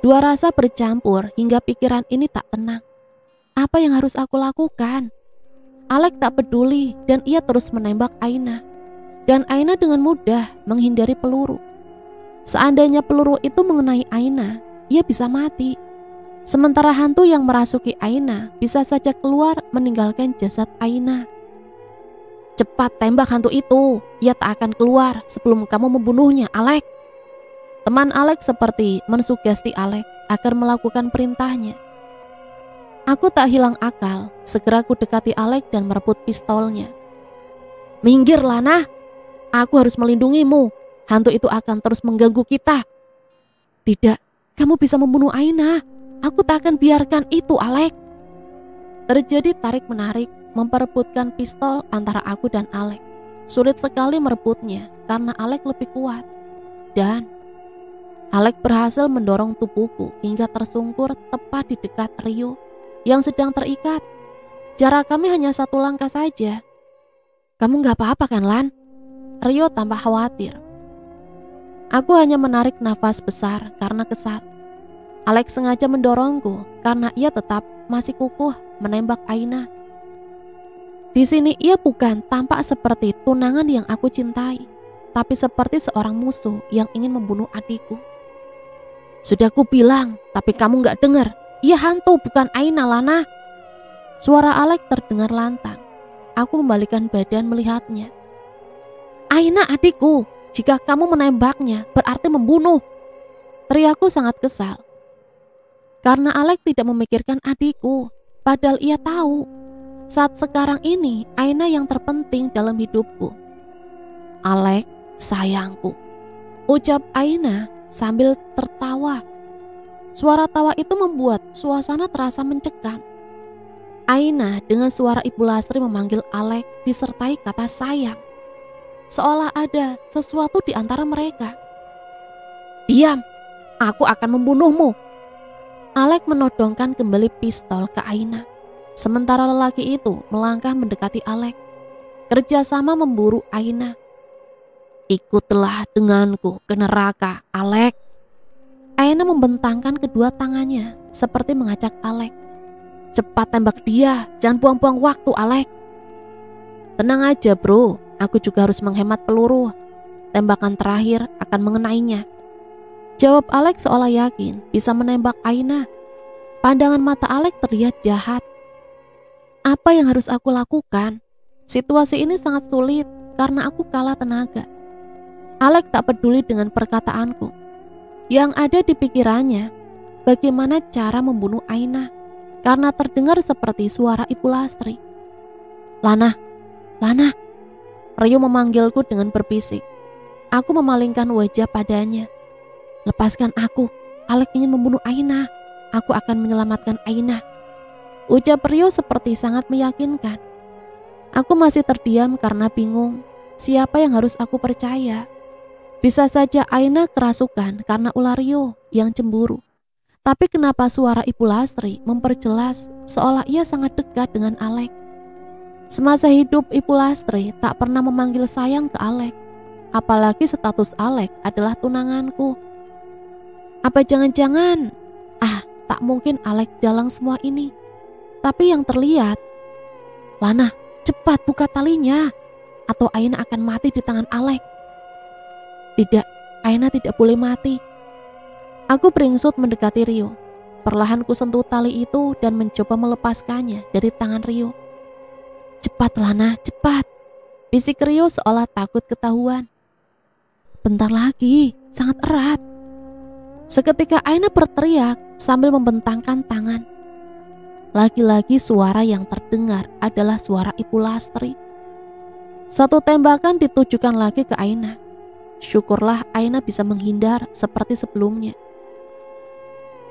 Dua rasa bercampur hingga pikiran ini tak tenang. Apa yang harus aku lakukan? Alek tak peduli dan ia terus menembak Aina. Dan Aina dengan mudah menghindari peluru. Seandainya peluru itu mengenai Aina, ia bisa mati. Sementara hantu yang merasuki Aina bisa saja keluar meninggalkan jasad Aina. "Cepat tembak hantu itu, ia tak akan keluar sebelum kamu membunuhnya, Alek." Teman Alek seperti mensugesti Alek agar melakukan perintahnya. Aku tak hilang akal, segera ku dekati Alek dan merebut pistolnya. "Minggir, Lana, aku harus melindungimu, hantu itu akan terus mengganggu kita." "Tidak, kamu bisa membunuh Aina, aku tak akan biarkan itu, Alek." Terjadi tarik-menarik memperebutkan pistol antara aku dan Alek. Sulit sekali merebutnya karena Alek lebih kuat. Dan Alek berhasil mendorong tubuhku hingga tersungkur tepat di dekat Rio yang sedang terikat. Jarak kami hanya 1 langkah saja. "Kamu gak apa-apa kan, Lan?" Rio tampak khawatir. Aku hanya menarik nafas besar karena kesal. Alek sengaja mendorongku karena ia tetap masih kukuh menembak Aina. Di sini ia bukan tampak seperti tunangan yang aku cintai, tapi seperti seorang musuh yang ingin membunuh adikku. "Sudah ku bilang, tapi kamu gak dengar. Ia hantu, bukan Aina, Lana." Suara Alek terdengar lantang. Aku membalikkan badan melihatnya. "Aina adikku, jika kamu menembaknya berarti membunuh." Teriakku sangat kesal. Karena Alek tidak memikirkan adikku, padahal ia tahu saat sekarang ini Aina yang terpenting dalam hidupku. "Alek, sayangku," ucap Aina sambil tertawa. Suara tawa itu membuat suasana terasa mencekam. Aina dengan suara Ibu Lastri memanggil Alek disertai kata sayang. Seolah ada sesuatu di antara mereka. "Diam, aku akan membunuhmu." Alek menodongkan kembali pistol ke Aina. Sementara lelaki itu melangkah mendekati Alek, kerjasama memburu Aina. "Ikutlah denganku ke neraka, Alek." Aina membentangkan kedua tangannya seperti mengajak Alek. "Cepat tembak dia, jangan buang-buang waktu, Alek." "Tenang aja, bro, aku juga harus menghemat peluru. Tembakan terakhir akan mengenainya," jawab Alek seolah yakin bisa menembak Aina. Pandangan mata Alek terlihat jahat. Apa yang harus aku lakukan? Situasi ini sangat sulit karena aku kalah tenaga. Alek tak peduli dengan perkataanku. Yang ada di pikirannya, bagaimana cara membunuh Aina, karena terdengar seperti suara Ibu Lastri. "Lana, Lana." Rio memanggilku dengan berbisik. Aku memalingkan wajah padanya. "Lepaskan aku, Alek ingin membunuh Aina. Aku akan menyelamatkan Aina," ucap Rio seperti sangat meyakinkan. Aku masih terdiam karena bingung siapa yang harus aku percaya. Bisa saja Aina kerasukan karena ular Rio yang cemburu. Tapi kenapa suara Ibu Lastri memperjelas seolah ia sangat dekat dengan Alek? Semasa hidup Ibu Lastri tak pernah memanggil sayang ke Alek. Apalagi status Alek adalah tunanganku. Apa jangan-jangan, tak mungkin Alek dalang semua ini. Tapi yang terlihat, "Lana, cepat buka talinya, atau Aina akan mati di tangan Alek." "Tidak, Aina tidak boleh mati." Aku beringsut mendekati Rio. Perlahan ku sentuh tali itu dan mencoba melepaskannya dari tangan Rio. "Cepat, Lana, cepat," bisik Rio seolah takut ketahuan. "Bentar lagi, sangat erat." Seketika Aina berteriak sambil membentangkan tangan. Lagi-lagi suara yang terdengar adalah suara Ibu Lastri. Satu tembakan ditujukan lagi ke Aina. syukurlah Aina bisa menghindar seperti sebelumnya.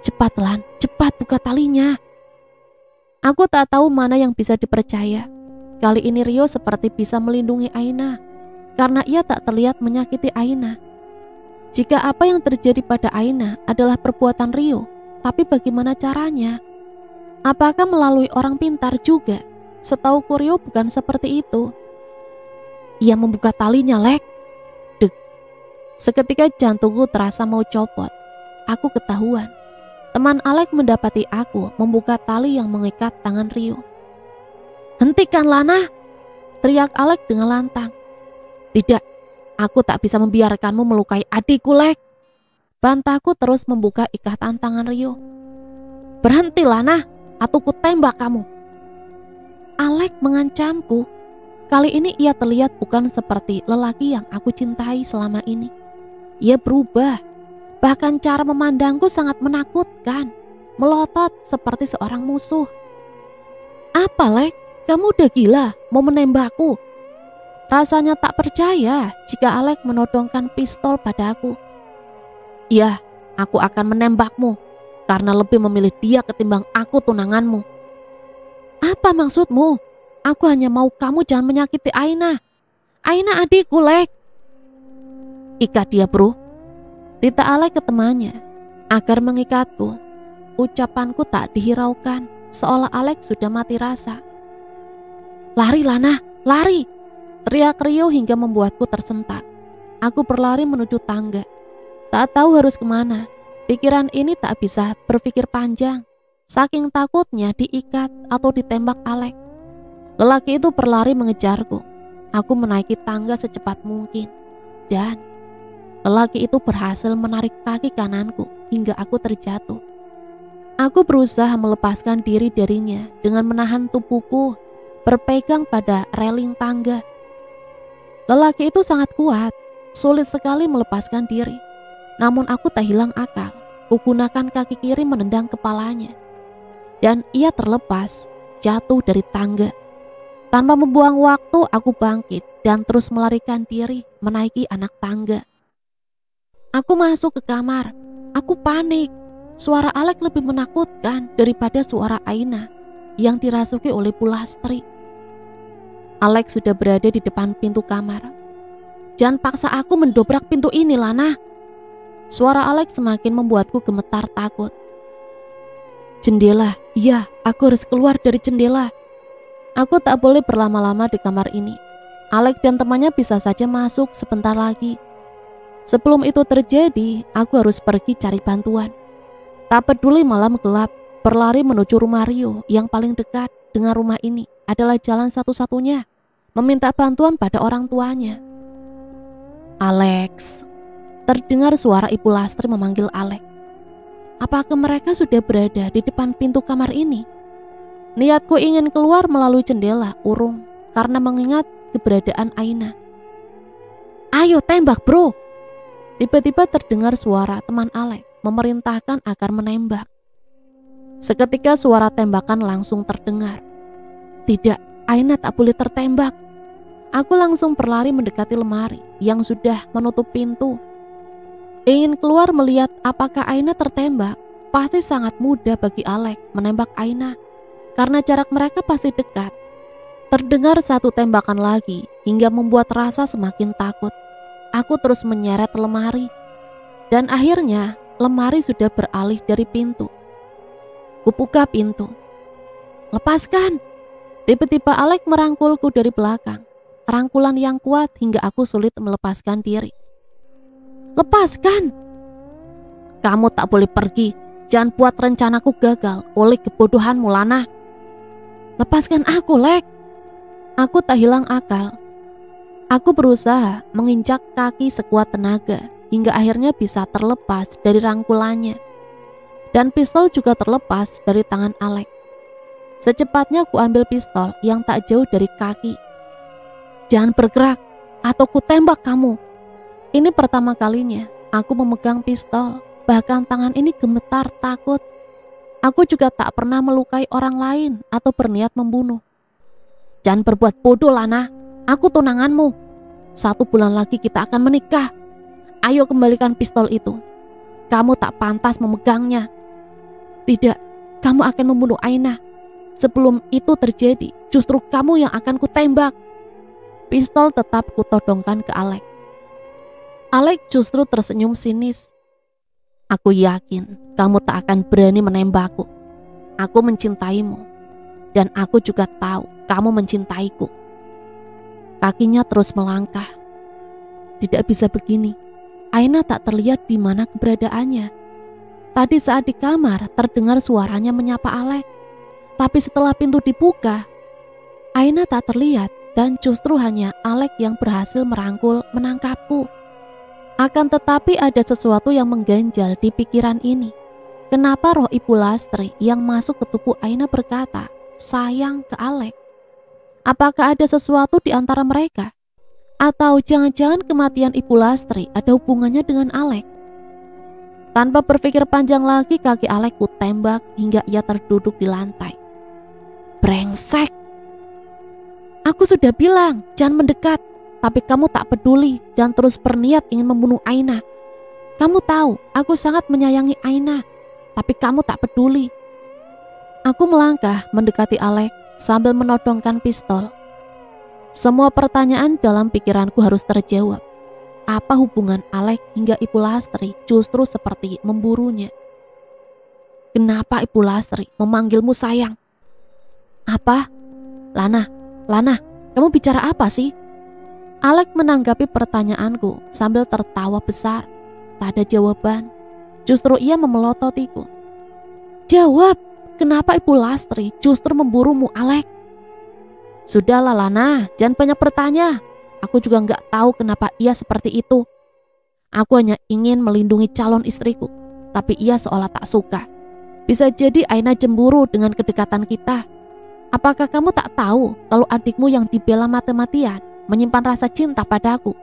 Cepat Lan, cepat buka talinya. Aku tak tahu mana yang bisa dipercaya. Kali ini Rio seperti bisa melindungi Aina, karena ia tak terlihat menyakiti Aina. Jika apa yang terjadi pada Aina adalah perbuatan Rio, tapi bagaimana caranya? Apakah melalui orang pintar juga? Setauku Rio bukan seperti itu. Ia membuka talinya, Lek. Dek. Seketika jantungku terasa mau copot. Aku ketahuan. Teman Alek mendapati aku membuka tali yang mengikat tangan Rio. Hentikan Lana, teriak Alek dengan lantang. Tidak, aku tak bisa membiarkanmu melukai adikku, Lek. Bantahku terus membuka ikatan tangan Rio. Berhenti Lana, atau ku tembak kamu. Alek mengancamku. Kali ini ia terlihat bukan seperti lelaki yang aku cintai selama ini. Ia berubah. Bahkan cara memandangku sangat menakutkan, melotot seperti seorang musuh. Apa Lek? Kamu udah gila mau menembakku? Rasanya tak percaya jika Alek menodongkan pistol padaku. Iya, aku akan menembakmu karena lebih memilih dia ketimbang aku tunanganmu. Apa maksudmu? Aku hanya mau kamu jangan menyakiti Aina. Aina adikku, Lek. Ikat dia, bro. Tita Alek ke temannya agar mengikatku. Ucapanku tak dihiraukan, seolah Alek sudah mati rasa. Lari Lana, lari! Teriak Rio hingga membuatku tersentak. Aku berlari menuju tangga. Tak tahu harus kemana. Pikiran ini tak bisa berpikir panjang. Saking takutnya diikat atau ditembak Alek. Lelaki itu berlari mengejarku. Aku menaiki tangga secepat mungkin. Dan lelaki itu berhasil menarik kaki kananku hingga aku terjatuh. Aku berusaha melepaskan diri darinya dengan menahan tubuhku berpegang pada reling tangga. Lelaki itu sangat kuat, sulit sekali melepaskan diri. Namun aku tak hilang akal. Kugunakan kaki kiri menendang kepalanya. Dan ia terlepas, jatuh dari tangga. Tanpa membuang waktu, aku bangkit dan terus melarikan diri menaiki anak tangga. Aku masuk ke kamar. Aku panik. Suara Alek lebih menakutkan daripada suara Aina yang dirasuki oleh Bu Lastri. Alek sudah berada di depan pintu kamar. Jangan paksa aku mendobrak pintu ini, Lana. Suara Alek semakin membuatku gemetar takut. Jendela, iya, aku harus keluar dari jendela. Aku tak boleh berlama-lama di kamar ini. Alek dan temannya bisa saja masuk sebentar lagi. Sebelum itu terjadi, aku harus pergi cari bantuan. Tak peduli malam gelap, berlari menuju rumah Rio yang paling dekat dengan rumah ini adalah jalan satu-satunya. Meminta bantuan pada orang tuanya. Alex, terdengar suara Ibu Lastri memanggil Alek. Apakah mereka sudah berada di depan pintu kamar ini? Niatku ingin keluar melalui jendela urung karena mengingat keberadaan Aina. Ayo tembak bro! Tiba-tiba terdengar suara teman Alek memerintahkan agar menembak. Seketika suara tembakan langsung terdengar. Tidak, Aina tak boleh tertembak. Aku langsung berlari mendekati lemari yang sudah menutup pintu. Ingin keluar melihat apakah Aina tertembak. Pasti sangat mudah bagi Alek menembak Aina karena jarak mereka pasti dekat. Terdengar satu tembakan lagi hingga membuat rasa semakin takut. Aku terus menyeret lemari dan akhirnya lemari sudah beralih dari pintu. Kubuka pintu. Lepaskan! Tiba-tiba Alek merangkulku dari belakang. Rangkulan yang kuat hingga aku sulit melepaskan diri. Lepaskan! Kamu tak boleh pergi. Jangan buat rencanaku gagal oleh kebodohanmu, Lana. Lepaskan aku, Lek. Aku tak hilang akal. Aku berusaha menginjak kaki sekuat tenaga hingga akhirnya bisa terlepas dari rangkulannya. Dan pistol juga terlepas dari tangan Alek. Secepatnya ku ambil pistol yang tak jauh dari kaki. Jangan bergerak atau ku tembak kamu. Ini pertama kalinya aku memegang pistol, bahkan tangan ini gemetar takut. Aku juga tak pernah melukai orang lain atau berniat membunuh. Jangan berbuat bodoh, Lana. Aku tunanganmu. 1 bulan lagi kita akan menikah. Ayo kembalikan pistol itu. Kamu tak pantas memegangnya. Tidak, kamu akan membunuh Ainah. Sebelum itu terjadi, justru kamu yang akan kutembak. Pistol tetap kutodongkan ke Alek. Alek justru tersenyum sinis. Aku yakin kamu tak akan berani menembakku. Aku mencintaimu. Dan aku juga tahu kamu mencintaiku. Kakinya terus melangkah. Tidak bisa begini. Ainah tak terlihat di mana keberadaannya. Tadi saat di kamar terdengar suaranya menyapa Alek. Tapi setelah pintu dibuka, Ainah tak terlihat dan justru hanya Alek yang berhasil merangkul menangkapku. Akan tetapi ada sesuatu yang mengganjal di pikiran ini. Kenapa roh Ibu Lastri yang masuk ke tubuh Ainah berkata, sayang ke Alek? Apakah ada sesuatu di antara mereka? Atau jangan-jangan kematian Ibu Lastri ada hubungannya dengan Alek? Tanpa berpikir panjang lagi, kaki Alek ku tembak hingga ia terduduk di lantai. Brengsek! Aku sudah bilang, jangan mendekat. Tapi kamu tak peduli dan terus berniat ingin membunuh Ainah. Kamu tahu, aku sangat menyayangi Ainah. Tapi kamu tak peduli. Aku melangkah mendekati Alek sambil menodongkan pistol. Semua pertanyaan dalam pikiranku harus terjawab. Apa hubungan Alek hingga Ibu Lastri justru seperti memburunya? Kenapa Ibu Lastri memanggilmu sayang? Apa? Lana, kamu bicara apa sih? Alek menanggapi pertanyaanku sambil tertawa besar. Tak ada jawaban. Justru ia memelototiku. Jawab, kenapa Ibu Lastri justru memburumu, Alek? Sudahlah Lana, jangan banyak bertanya. Aku juga nggak tahu kenapa ia seperti itu. Aku hanya ingin melindungi calon istriku, tapi ia seolah tak suka. Bisa jadi Ainah cemburu dengan kedekatan kita. Apakah kamu tak tahu kalau adikmu yang dibela mati-matian menyimpan rasa cinta padaku?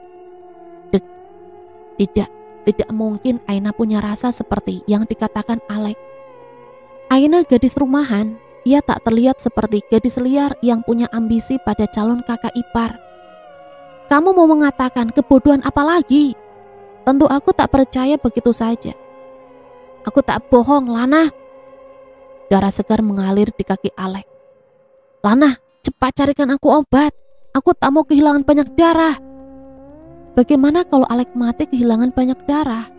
Tidak mungkin Ainah punya rasa seperti yang dikatakan Alek. Ainah gadis rumahan. Ia tak terlihat seperti gadis liar yang punya ambisi pada calon kakak ipar. Kamu mau mengatakan kebodohan apa lagi? Tentu aku tak percaya begitu saja. Aku tak bohong, Lana. Darah segar mengalir di kaki Alek. Lana, cepat carikan aku obat. Aku tak mau kehilangan banyak darah. Bagaimana kalau Alek mati kehilangan banyak darah?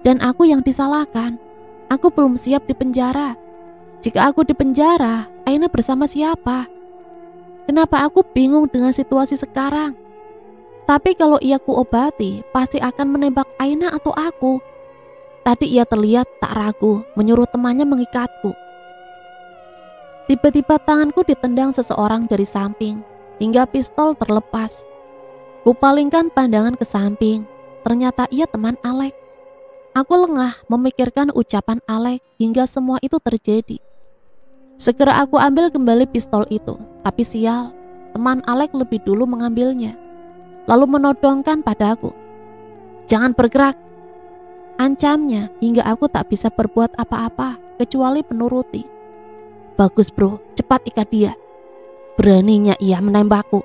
Dan aku yang disalahkan. Aku belum siap di penjara. Jika aku di penjara, Ainah bersama siapa? Kenapa aku bingung dengan situasi sekarang? Tapi kalau ia kuobati, pasti akan menembak Ainah atau aku. Tadi ia terlihat tak ragu, menyuruh temannya mengikatku. Tiba-tiba tanganku ditendang seseorang dari samping, hingga pistol terlepas. Kupalingkan pandangan ke samping, ternyata ia teman Alek. Aku lengah memikirkan ucapan Alek hingga semua itu terjadi. Segera aku ambil kembali pistol itu, tapi sial, teman Alek lebih dulu mengambilnya, lalu menodongkan padaku. Jangan bergerak, ancamnya hingga aku tak bisa berbuat apa-apa kecuali menuruti. Bagus bro, cepat ikat dia. Beraninya ia menembakku,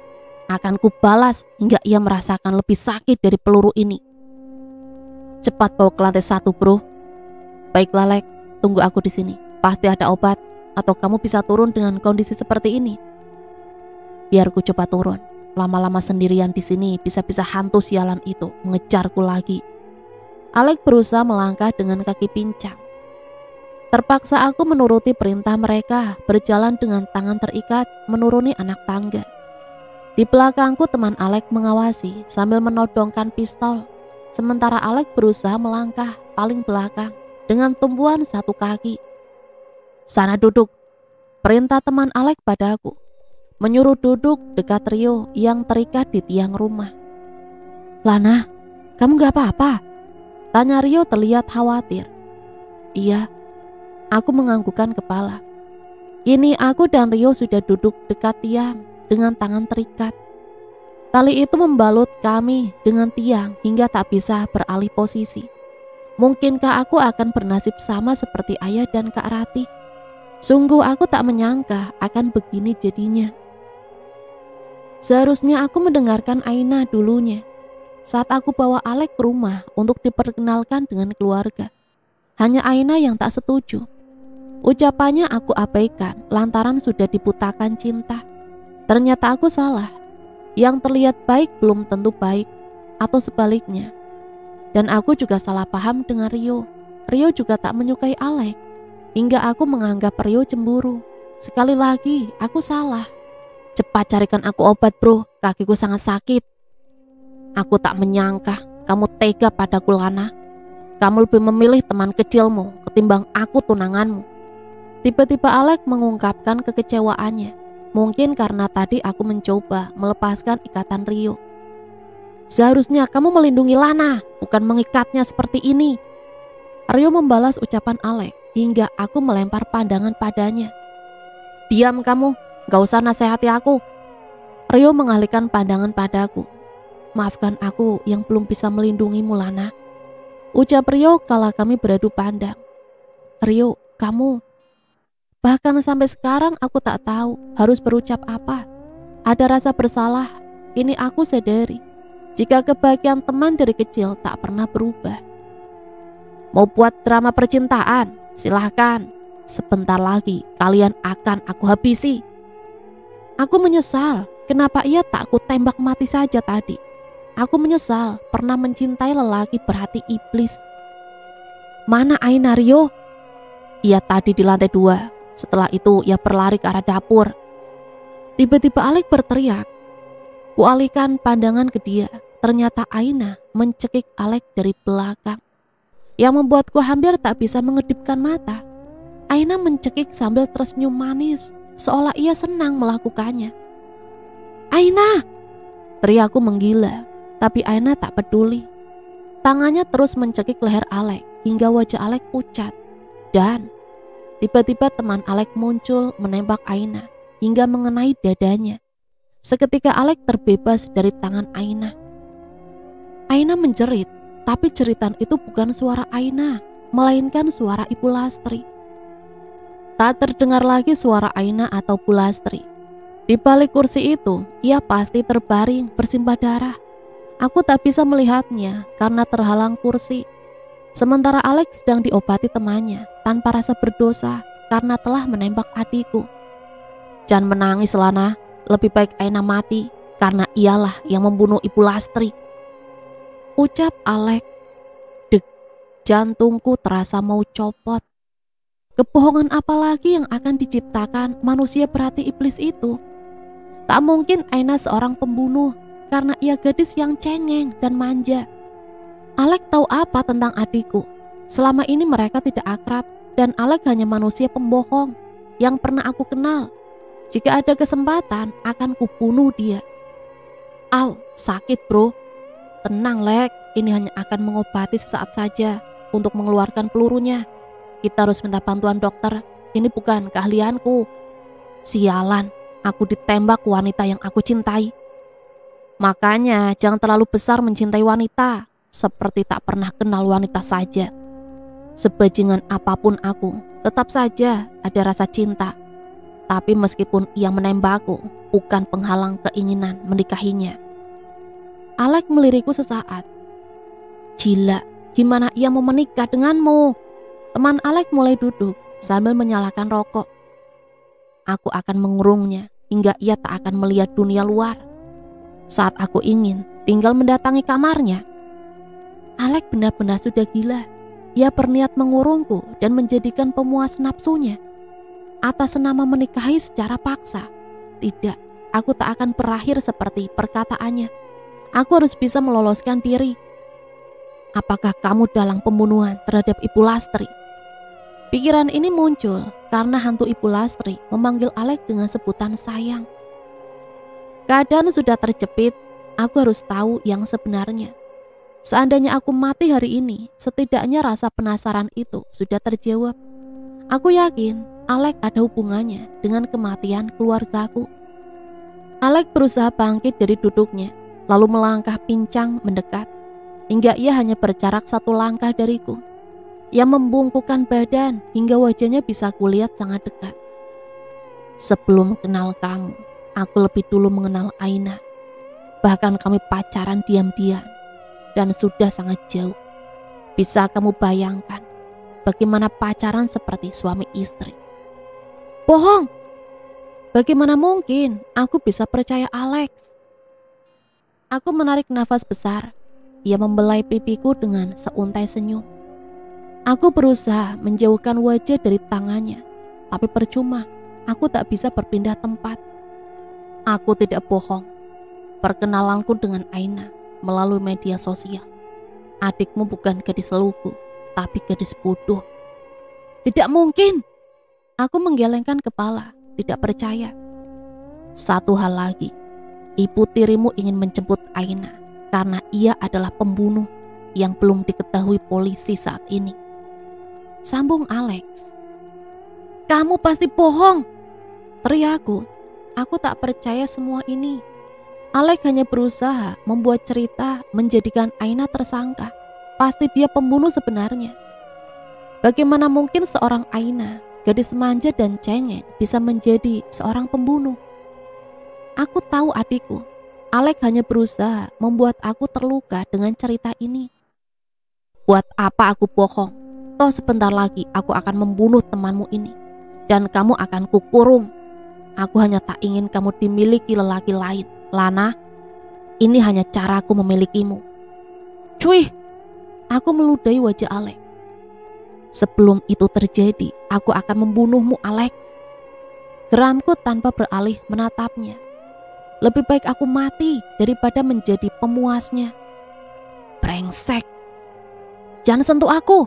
akan kubalas hingga ia merasakan lebih sakit dari peluru ini. Cepat bawa ke lantai 1 bro. Baiklah Lek, tunggu aku di sini. Pasti ada obat. Atau kamu bisa turun dengan kondisi seperti ini? Biar ku coba turun. Lama-lama sendirian di sini bisa-bisa hantu sialan itu mengejarku lagi. Alek berusaha melangkah dengan kaki pincang. Terpaksa aku menuruti perintah mereka, berjalan dengan tangan terikat menuruni anak tangga. Di belakangku teman Alek mengawasi sambil menodongkan pistol. Sementara Alek berusaha melangkah paling belakang dengan tumpuan satu kaki. Sana duduk, perintah teman Alek padaku. Menyuruh duduk dekat Rio yang terikat di tiang rumah. Lana, kamu gak apa-apa? Tanya Rio terlihat khawatir. Iya, aku menganggukkan kepala. Kini aku dan Rio sudah duduk dekat tiang dengan tangan terikat. Tali itu membalut kami dengan tiang hingga tak bisa beralih posisi. Mungkinkah aku akan bernasib sama seperti ayah dan Kak Ratih? Sungguh aku tak menyangka akan begini jadinya. Seharusnya aku mendengarkan Ainah dulunya. saat aku bawa Alek ke rumah untuk diperkenalkan dengan keluarga. Hanya Aina yang tak setuju. Ucapannya aku abaikan lantaran sudah dibutakan cinta. Ternyata aku salah. Yang terlihat baik belum tentu baik, atau sebaliknya. Dan aku juga salah paham dengan Rio. Rio juga tak menyukai Alek, hingga aku menganggap Rio cemburu. Sekali lagi, aku salah. Cepat carikan aku obat bro, kakiku sangat sakit. Aku tak menyangka kamu tega padaku Lana. Kamu lebih memilih teman kecilmu ketimbang aku tunanganmu. Tiba-tiba Alek mengungkapkan kekecewaannya. Mungkin karena tadi aku mencoba melepaskan ikatan Rio. Seharusnya kamu melindungi Lana, bukan mengikatnya seperti ini. Rio membalas ucapan Alek hingga aku melempar pandangan padanya. Diam kamu, gak usah nasihati aku. Rio mengalihkan pandangan padaku. Maafkan aku yang belum bisa melindungimu Lana. Ucap Rio kala kami beradu pandang. Rio, kamu. Bahkan sampai sekarang aku tak tahu harus berucap apa. Ada rasa bersalah. Kini aku sadari jika kebahagiaan teman dari kecil tak pernah berubah. Mau buat drama percintaan? Silahkan. Sebentar lagi kalian akan aku habisi. Aku menyesal kenapa ia tak ku tembak mati saja tadi. Aku menyesal pernah mencintai lelaki berhati iblis. Mana Aina Rio? Ia tadi di lantai 2. Setelah itu ia berlari ke arah dapur. Tiba-tiba Alek berteriak. Kualihkan pandangan ke dia. Ternyata Aina mencekik Alek dari belakang, yang membuatku hampir tak bisa mengedipkan mata. Aina mencekik sambil tersenyum manis, seolah ia senang melakukannya. Aina! Teriakku menggila. Tapi Aina tak peduli. Tangannya terus mencekik leher Alek hingga wajah Alek pucat. Dan tiba-tiba teman Alek muncul menembak Aina hingga mengenai dadanya. Seketika Alek terbebas dari tangan Aina. Aina menjerit, tapi jeritan itu bukan suara Aina, melainkan suara Ibu Lastri. Tak terdengar lagi suara Aina atau Bu Lastri. Di balik kursi itu, ia pasti terbaring bersimbah darah. Aku tak bisa melihatnya karena terhalang kursi. Sementara Alex sedang diobati temannya tanpa rasa berdosa karena telah menembak adikku. Jangan menangis Lana, lebih baik Aina mati karena ialah yang membunuh Ibu Lastri. Ucap Alex. Dek, jantungku terasa mau copot. Kebohongan apa lagi yang akan diciptakan manusia berhati iblis itu? Tak mungkin Aina seorang pembunuh karena ia gadis yang cengeng dan manja. Alek tahu apa tentang adikku? Selama ini mereka tidak akrab dan Alek hanya manusia pembohong yang pernah aku kenal. Jika ada kesempatan akan kubunuh dia. Au, sakit bro. Tenang Lek, ini hanya akan mengobati sesaat saja untuk mengeluarkan pelurunya. Kita harus minta bantuan dokter, ini bukan keahlianku. Sialan, aku ditembak wanita yang aku cintai. Makanya jangan terlalu besar mencintai wanita, seperti tak pernah kenal wanita saja. Sebajingan apapun aku, tetap saja ada rasa cinta. Tapi meskipun ia menembakku, bukan penghalang keinginan menikahinya. Alek melirikku sesaat. Gila, gimana ia mau menikah denganmu? Teman Alek mulai duduk sambil menyalakan rokok. Aku akan mengurungnya hingga ia tak akan melihat dunia luar. Saat aku ingin tinggal mendatangi kamarnya. Alek benar-benar sudah gila. Ia berniat mengurungku dan menjadikan pemuas nafsunya. Atas nama menikahi secara paksa. Tidak, aku tak akan berakhir seperti perkataannya. Aku harus bisa meloloskan diri. Apakah kamu dalang pembunuhan terhadap Ibu Lastri? Pikiran ini muncul karena hantu Ibu Lastri memanggil Alek dengan sebutan sayang. Keadaan sudah terjepit, aku harus tahu yang sebenarnya. Seandainya aku mati hari ini, setidaknya rasa penasaran itu sudah terjawab. Aku yakin Alek ada hubungannya dengan kematian keluargaku. Alek berusaha bangkit dari duduknya, lalu melangkah pincang mendekat, hingga ia hanya berjarak 1 langkah dariku. Ia membungkukkan badan hingga wajahnya bisa kulihat sangat dekat. Sebelum kenal kamu, aku lebih dulu mengenal Aina. Bahkan kami pacaran diam-diam. dan sudah sangat jauh. Bisa kamu bayangkan bagaimana pacaran seperti suami istri? Bohong! Bagaimana mungkin aku bisa percaya Alex? Aku menarik nafas besar. Ia membelai pipiku dengan seuntai senyum. Aku berusaha menjauhkan wajah dari tangannya, tapi percuma. Aku tak bisa berpindah tempat. Aku tidak bohong. Perkenalanku dengan Aina melalui media sosial. Adikmu bukan gadis lugu, tapi gadis bodoh. Tidak mungkin. Aku menggelengkan kepala, tidak percaya. Satu hal lagi, ibu tirimu ingin menjemput Aina karena ia adalah pembunuh yang belum diketahui polisi saat ini. Sambung Alex. Kamu pasti bohong, teriakku. Aku tak percaya semua ini. Alex hanya berusaha membuat cerita menjadikan Aina tersangka. Pasti dia pembunuh sebenarnya. Bagaimana mungkin seorang Aina, gadis manja dan cengeng, bisa menjadi seorang pembunuh? Aku tahu adikku. Alex hanya berusaha membuat aku terluka dengan cerita ini. Buat apa aku bohong? Toh sebentar lagi aku akan membunuh temanmu ini. Dan kamu akan kukurung. Aku hanya tak ingin kamu dimiliki lelaki lain. Lana, ini hanya caraku memilikimu. Cuy, aku meludahi wajah Alex. Sebelum itu terjadi, aku akan membunuhmu, Alex. Geramku tanpa beralih menatapnya. Lebih baik aku mati daripada menjadi pemuasnya. Brengsek. Jangan sentuh aku.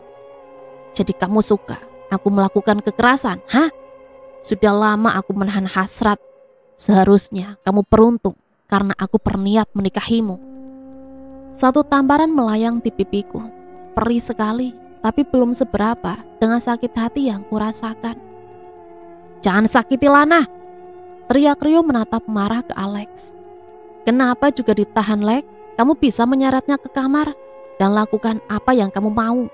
Jadi kamu suka aku melakukan kekerasan, hah? Sudah lama aku menahan hasrat. Seharusnya kamu beruntung karena aku berniat menikahimu. Satu tamparan melayang di pipiku. Perih sekali, tapi belum seberapa dengan sakit hati yang kurasakan. Jangan sakiti Lana, teriak Rio menatap marah ke Alex. Kenapa juga ditahan, Lex? Kamu bisa menyeretnya ke kamar dan lakukan apa yang kamu mau.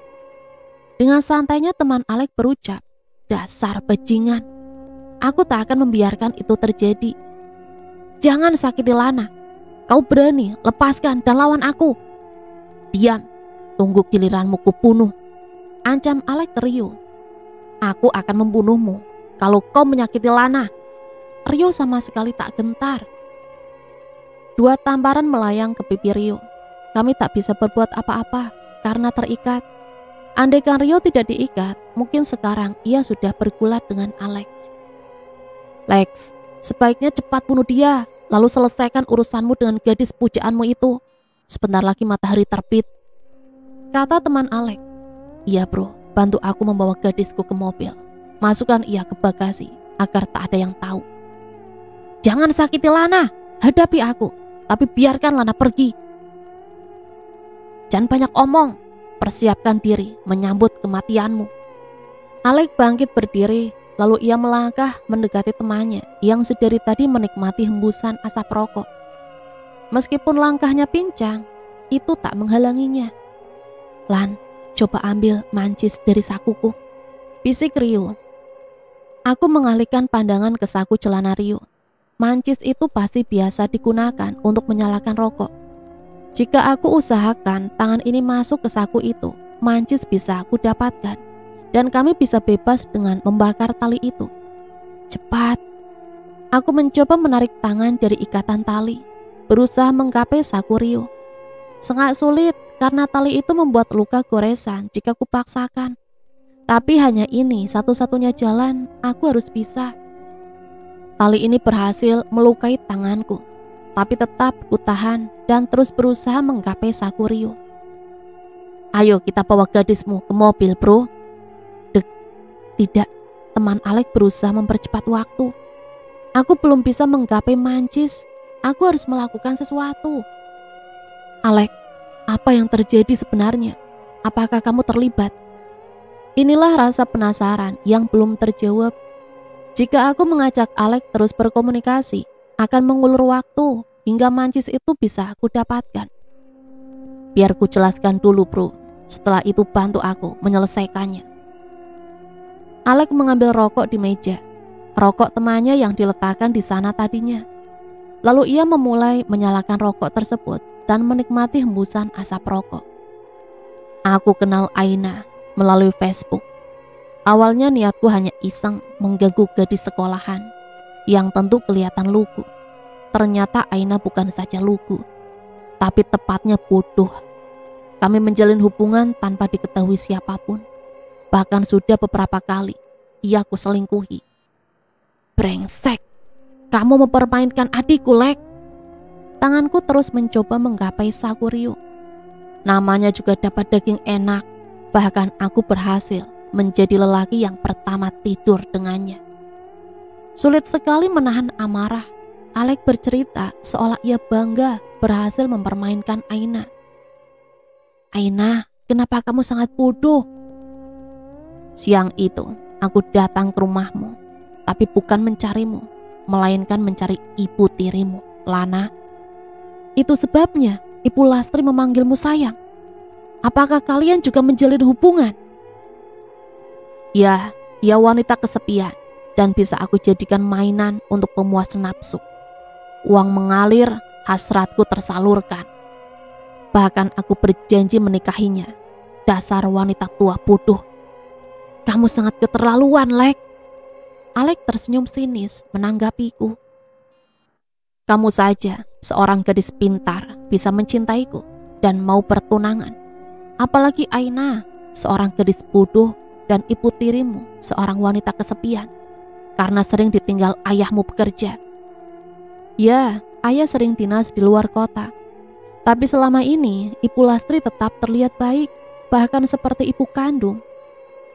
Dengan santainya teman Alex berucap, dasar bajingan. Aku tak akan membiarkan itu terjadi. Jangan sakiti Lana. Kau berani, lepaskan dan lawan aku. Diam, tunggu giliranmu kubunuh. Ancam Alex ke Rio. Aku akan membunuhmu kalau kau menyakiti Lana. Rio sama sekali tak gentar. Dua tamparan melayang ke pipi Rio. Kami tak bisa berbuat apa-apa karena terikat. Andaikan Rio tidak diikat, mungkin sekarang ia sudah bergulat dengan Alex. Lex, sebaiknya cepat bunuh dia, lalu selesaikan urusanmu dengan gadis pujaanmu itu. Sebentar lagi matahari terbit, kata teman Alex. Iya bro, bantu aku membawa gadisku ke mobil. Masukkan ia ke bagasi agar tak ada yang tahu. Jangan sakiti Lana, hadapi aku, tapi biarkan Lana pergi. Jangan banyak omong, persiapkan diri menyambut kematianmu. Alex bangkit berdiri, lalu ia melangkah mendekati temannya yang sedari tadi menikmati hembusan asap rokok. Meskipun langkahnya pincang, itu tak menghalanginya. Lan, coba ambil mancis dari sakuku, bisik Rio. Aku mengalihkan pandangan ke saku celana Rio. Mancis itu pasti biasa digunakan untuk menyalakan rokok. Jika aku usahakan tangan ini masuk ke saku itu, mancis bisa aku dapatkan. Dan kami bisa bebas dengan membakar tali itu. Cepat. Aku mencoba menarik tangan dari ikatan tali, berusaha menggapai saku Rio. Sangat sulit karena tali itu membuat luka goresan jika kupaksakan. Tapi hanya ini satu-satunya jalan, aku harus bisa. Tali ini berhasil melukai tanganku, tapi tetap kutahan dan terus berusaha menggapai saku Rio. Ayo kita bawa gadismu ke mobil, bro. Tidak, teman Alex berusaha mempercepat waktu. Aku belum bisa menggapai mancis. Aku harus melakukan sesuatu. Alex, apa yang terjadi sebenarnya? Apakah kamu terlibat? Inilah rasa penasaran yang belum terjawab. Jika aku mengajak Alex terus berkomunikasi, akan mengulur waktu hingga mancis itu bisa aku dapatkan. Biar ku jelaskan dulu, bro. Setelah itu bantu aku menyelesaikannya. Alex mengambil rokok di meja, rokok temannya yang diletakkan di sana tadinya. Lalu ia memulai menyalakan rokok tersebut dan menikmati hembusan asap rokok. Aku kenal Aina melalui Facebook. Awalnya niatku hanya iseng mengganggu gadis sekolahan yang tentu kelihatan lugu. Ternyata Aina bukan saja lugu, tapi tepatnya bodoh. Kami menjalin hubungan tanpa diketahui siapapun. Bahkan sudah beberapa kali ia aku selingkuhi. Brengsek, kamu mempermainkan adikku, Lek. Tanganku terus mencoba menggapai saku Rio. Namanya juga dapat daging enak. Bahkan aku berhasil menjadi lelaki yang pertama tidur dengannya. Sulit sekali menahan amarah. Alek bercerita seolah ia bangga berhasil mempermainkan Aina. Aina, kenapa kamu sangat bodoh? Siang itu, aku datang ke rumahmu, tapi bukan mencarimu, melainkan mencari ibu tirimu, Lana. Itu sebabnya Ibu Lastri memanggilmu sayang. Apakah kalian juga menjalin hubungan? Ya, ia wanita kesepian dan bisa aku jadikan mainan untuk pemuas nafsu. Uang mengalir, hasratku tersalurkan. Bahkan aku berjanji menikahinya. Dasar wanita tua bodoh. Kamu sangat keterlaluan, Lek. Alek tersenyum sinis menanggapiku. Kamu saja, seorang gadis pintar, bisa mencintaiku dan mau bertunangan. Apalagi Aina, seorang gadis bodoh dan ibu tirimu, seorang wanita kesepian. Karena sering ditinggal ayahmu bekerja. Ya, ayah sering dinas di luar kota. Tapi selama ini, Ibu Lastri tetap terlihat baik, bahkan seperti ibu kandung.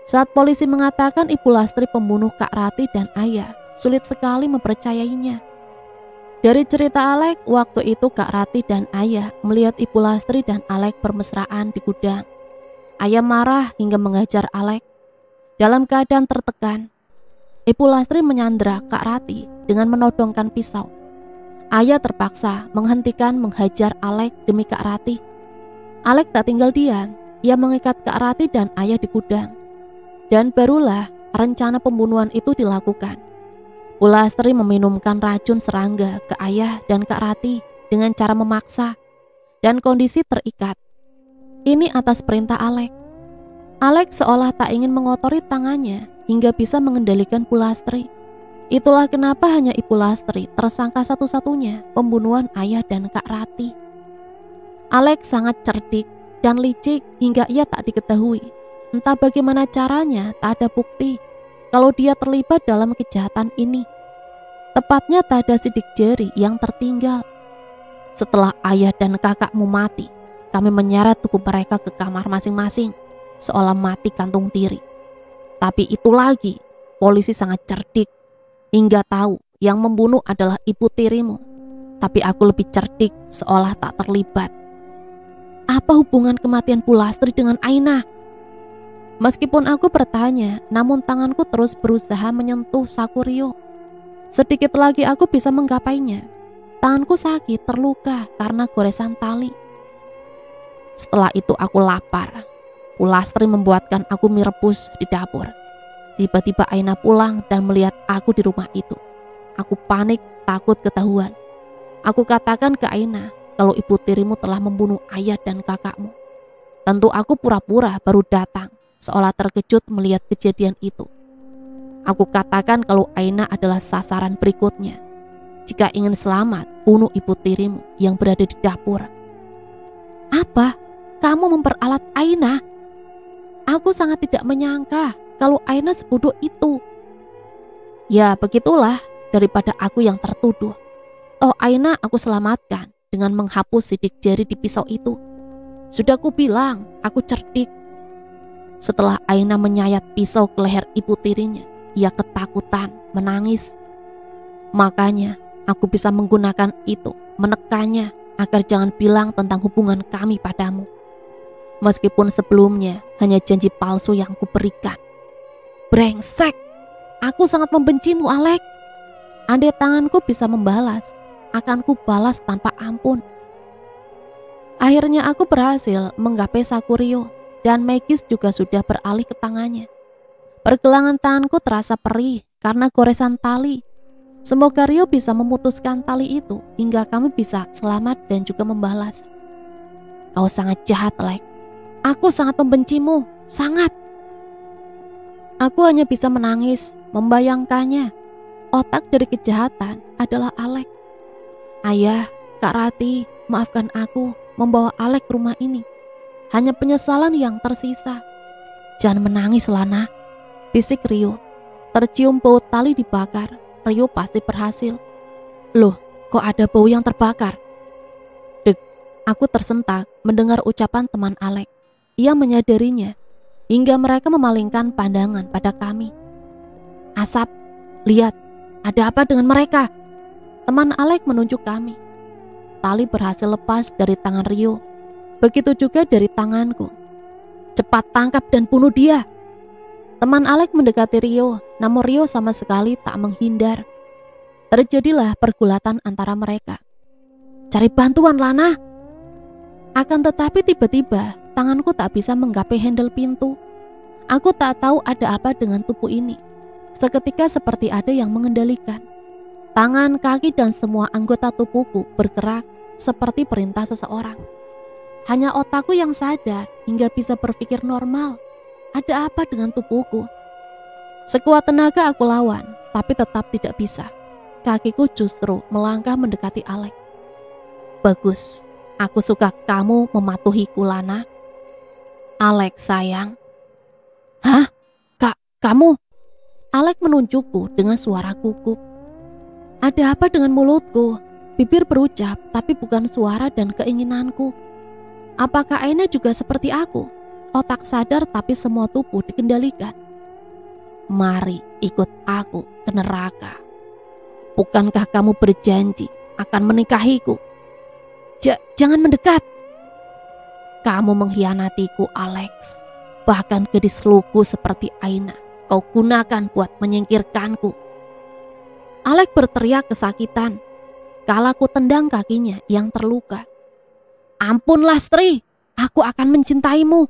Saat polisi mengatakan Ibu Lastri pembunuh Kak Rati dan ayah, sulit sekali mempercayainya. Dari cerita Alek, waktu itu Kak Rati dan ayah melihat Ibu Lastri dan Alek bermesraan di gudang. Ayah marah hingga mengajar Alek. Dalam keadaan tertekan, Ibu Lastri menyandra Kak Rati dengan menodongkan pisau. Ayah terpaksa menghentikan menghajar Alek demi Kak Rati. Alek tak tinggal diam, ia mengikat Kak Rati dan ayah di gudang. Dan barulah rencana pembunuhan itu dilakukan. Bu Lastri meminumkan racun serangga ke ayah dan Kak Rati dengan cara memaksa, dan kondisi terikat. Ini atas perintah Alek. Alek seolah tak ingin mengotori tangannya hingga bisa mengendalikan Bu Lastri. Itulah kenapa hanya Ibu Lastri tersangka satu-satunya pembunuhan ayah dan Kak Rati. Alek sangat cerdik dan licik hingga ia tak diketahui. Entah bagaimana caranya, tak ada bukti kalau dia terlibat dalam kejahatan ini. Tepatnya tak ada sidik jari yang tertinggal. Setelah ayah dan kakakmu mati, kami menyeret tubuh mereka ke kamar masing-masing, seolah mati gantung diri. Tapi itu lagi, polisi sangat cerdik. Hingga tahu yang membunuh adalah ibu tirimu. Tapi aku lebih cerdik seolah tak terlibat. Apa hubungan kematian Bu Lastri dengan Aina? Meskipun aku bertanya, namun tanganku terus berusaha menyentuh saku Rio. Sedikit lagi aku bisa menggapainya. Tanganku sakit terluka karena goresan tali. Setelah itu aku lapar. Bu Lastri membuatkan aku mie rebus di dapur. Tiba-tiba Aina pulang dan melihat aku di rumah itu. Aku panik, takut ketahuan. Aku katakan ke Aina kalau ibu tirimu telah membunuh ayah dan kakakmu. Tentu aku pura-pura baru datang, seolah terkejut melihat kejadian itu. Aku katakan kalau Aina adalah sasaran berikutnya. Jika ingin selamat, bunuh ibu tirimu yang berada di dapur. Apa? Kamu memperalat Aina? Aku sangat tidak menyangka kalau Aina sebodoh itu. Ya begitulah, daripada aku yang tertuduh. Oh, Aina aku selamatkan dengan menghapus sidik jari di pisau itu. Sudah aku bilang, aku cerdik. Setelah Aina menyayat pisau ke leher ibu tirinya, ia ketakutan, menangis. Makanya aku bisa menggunakan itu, menekannya agar jangan bilang tentang hubungan kami padamu. Meskipun sebelumnya hanya janji palsu yang kuberikan. Brengsek, aku sangat membencimu, Alek. Andai tanganku bisa membalas, akan ku balas tanpa ampun. Akhirnya aku berhasil menggapai saku Rio dan Magis juga sudah beralih ke tangannya. Pergelangan tanganku terasa perih karena goresan tali. Semoga Rio bisa memutuskan tali itu hingga kami bisa selamat dan juga membalas. Kau sangat jahat, Alek. Aku sangat membencimu, sangat. Aku hanya bisa menangis, membayangkannya. Otak dari kejahatan adalah Alek. Ayah, Kak Rati, maafkan aku membawa Alek ke rumah ini. Hanya penyesalan yang tersisa. Jangan menangis, Lana, bisik Rio. Tercium bau tali dibakar. Rio pasti berhasil. Loh, kok ada bau yang terbakar? Dek, aku tersentak mendengar ucapan teman Alek. Ia menyadarinya hingga mereka memalingkan pandangan pada kami. Asap, lihat, ada apa dengan mereka? Teman Alek menunjuk kami. Tali berhasil lepas dari tangan Rio. Begitu juga dari tanganku. Cepat tangkap dan bunuh dia. Teman Alek mendekati Rio, namun Rio sama sekali tak menghindar. Terjadilah pergulatan antara mereka. Cari bantuan, Lana. Akan tetapi tiba-tiba tanganku tak bisa menggapai handle pintu. Aku tak tahu ada apa dengan tubuh ini. Seketika seperti ada yang mengendalikan. Tangan, kaki, dan semua anggota tubuhku bergerak seperti perintah seseorang. Hanya otakku yang sadar hingga bisa berpikir normal. Ada apa dengan tubuhku? Sekuat tenaga aku lawan, tapi tetap tidak bisa. Kakiku justru melangkah mendekati Alek. Bagus, aku suka kamu mematuhiku, Lana. Alek sayang. Hah? Kamu? Alek menunjukku dengan suara gugup. Ada apa dengan mulutku? Bibir berucap, tapi bukan suara dan keinginanku. Apakah Aina juga seperti aku? Otak sadar tapi semua tubuh dikendalikan. Mari ikut aku ke neraka. Bukankah kamu berjanji akan menikahiku? Jangan mendekat. Kamu mengkhianatiku, Alex. Bahkan gadis lugu seperti Aina kau gunakan buat menyingkirkanku. Alex berteriak kesakitan. Kala ku tendang kakinya yang terluka. Ampun, Lastri, aku akan mencintaimu.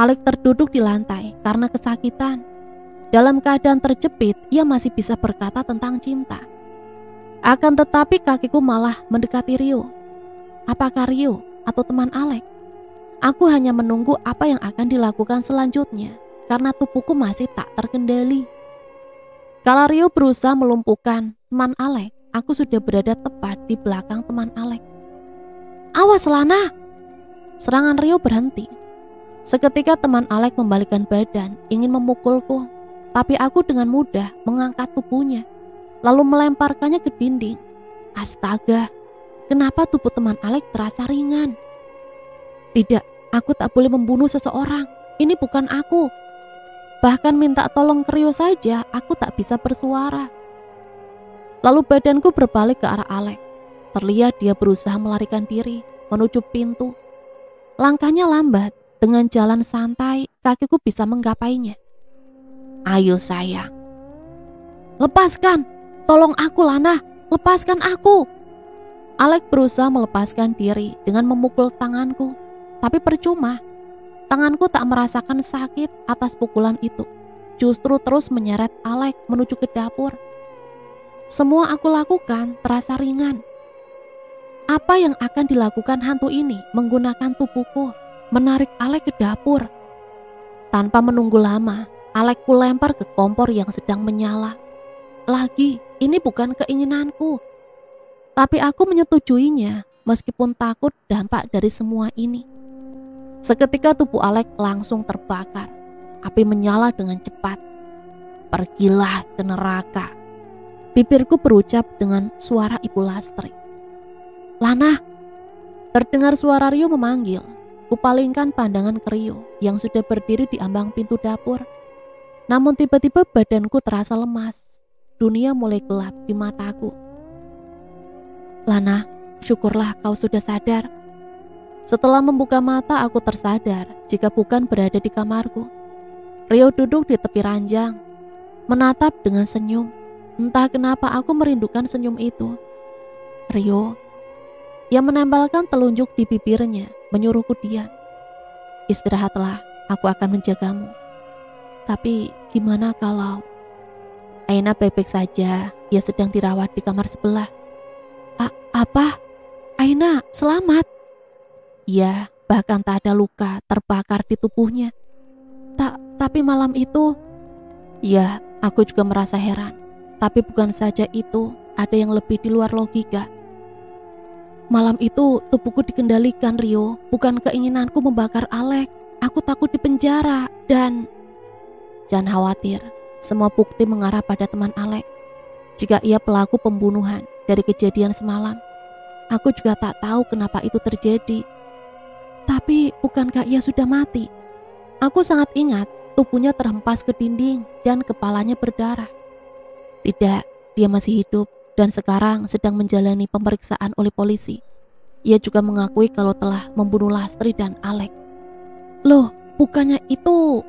Alex terduduk di lantai karena kesakitan. Dalam keadaan terjepit, ia masih bisa berkata tentang cinta. Akan tetapi kakiku malah mendekati Rio. Apakah Rio atau teman Alek? Aku hanya menunggu apa yang akan dilakukan selanjutnya karena tubuhku masih tak terkendali. Kala Rio berusaha melumpuhkan teman Alek, aku sudah berada tepat di belakang teman Alek. Awas, Lana! Serangan Rio berhenti. Seketika teman Alek membalikkan badan ingin memukulku, tapi aku dengan mudah mengangkat tubuhnya lalu melemparkannya ke dinding. Astaga, kenapa tubuh teman Alek terasa ringan? Tidak, aku tak boleh membunuh seseorang. Ini bukan aku. Bahkan minta tolong ke Rio saja, aku tak bisa bersuara. Lalu badanku berbalik ke arah Alek. Terlihat dia berusaha melarikan diri menuju pintu. Langkahnya lambat, dengan jalan santai kakiku bisa menggapainya. Ayo sayang. Lepaskan, tolong aku, Lana, lepaskan aku. Alek berusaha melepaskan diri dengan memukul tanganku, tapi percuma. Tanganku tak merasakan sakit atas pukulan itu, justru terus menyeret Alek menuju ke dapur. Semua aku lakukan terasa ringan. Apa yang akan dilakukan hantu ini menggunakan tubuhku, menarik Alek ke dapur. Tanpa menunggu lama, Alek ku lempar ke kompor yang sedang menyala. Lagi, ini bukan keinginanku. Tapi aku menyetujuinya meskipun takut dampak dari semua ini. Seketika tubuh Alek langsung terbakar. Api menyala dengan cepat. Pergilah ke neraka. Bibirku berucap dengan suara Ibu Lastri. Lana! Terdengar suara Rio memanggil. Kupalingkan pandangan ke Rio yang sudah berdiri di ambang pintu dapur. Namun tiba-tiba badanku terasa lemas. Dunia mulai gelap di mataku. Lana, syukurlah kau sudah sadar. Setelah membuka mata aku tersadar jika bukan berada di kamarku. Rio duduk di tepi ranjang, menatap dengan senyum. Entah kenapa aku merindukan senyum itu. Rio, ia menempelkan telunjuk di bibirnya, menyuruhku diam. Istirahatlah, aku akan menjagamu. Tapi gimana kalau Aina baik-baik saja, ia sedang dirawat di kamar sebelah. Apa? Aina, selamat. Ya, bahkan tak ada luka terbakar di tubuhnya. Tapi malam itu, ya, aku juga merasa heran. Tapi bukan saja itu, ada yang lebih di luar logika. Malam itu tubuhku dikendalikan, Rio, bukan keinginanku membakar Alex. Aku takut dipenjara dan... Jangan khawatir, semua bukti mengarah pada teman Alex. Jika ia pelaku pembunuhan dari kejadian semalam, aku juga tak tahu kenapa itu terjadi. Tapi bukankah ia sudah mati? Aku sangat ingat tubuhnya terhempas ke dinding dan kepalanya berdarah. Tidak, dia masih hidup dan sekarang sedang menjalani pemeriksaan oleh polisi. Ia juga mengakui kalau telah membunuh Lastri dan Alex. Loh, bukannya itu...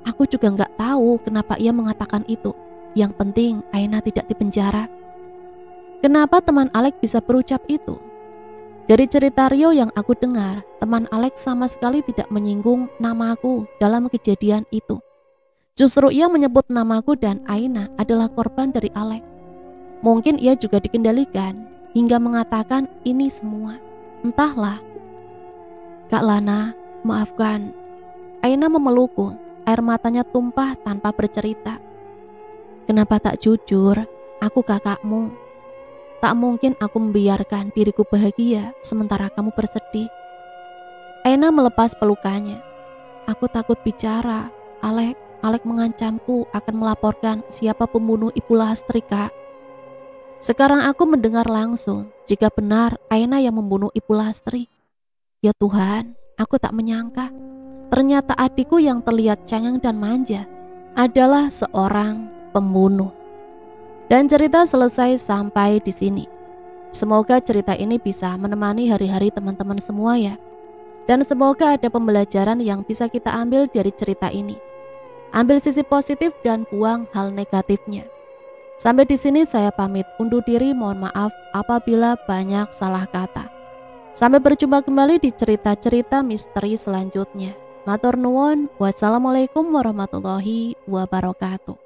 Aku juga nggak tahu kenapa ia mengatakan itu. Yang penting Aina tidak dipenjara. Kenapa teman Alex bisa berucap itu? Dari cerita Rio yang aku dengar, teman Alex sama sekali tidak menyinggung namaku dalam kejadian itu. Justru ia menyebut namaku dan Aina adalah korban dari Alex. Mungkin ia juga dikendalikan hingga mengatakan ini semua. Entahlah. Kak Lana, maafkan. Aina memelukku, air matanya tumpah tanpa bercerita. Kenapa tak jujur? Aku kakakmu. Tak mungkin aku membiarkan diriku bahagia sementara kamu bersedih. Aina melepas pelukannya. Aku takut bicara. Alex mengancamku akan melaporkan siapa pembunuh Ibu Lastri, Kak. Sekarang aku mendengar langsung jika benar Aina yang membunuh Ibu Lastri. Ya Tuhan, aku tak menyangka. Ternyata adikku yang terlihat cengeng dan manja adalah seorang pembunuh. Dan cerita selesai sampai di sini. Semoga cerita ini bisa menemani hari-hari teman-teman semua ya. Dan semoga ada pembelajaran yang bisa kita ambil dari cerita ini. Ambil sisi positif dan buang hal negatifnya. Sampai di sini saya pamit undur diri, mohon maaf apabila banyak salah kata. Sampai berjumpa kembali di cerita-cerita misteri selanjutnya. Matur nuwun, wassalamualaikum warahmatullahi wabarakatuh.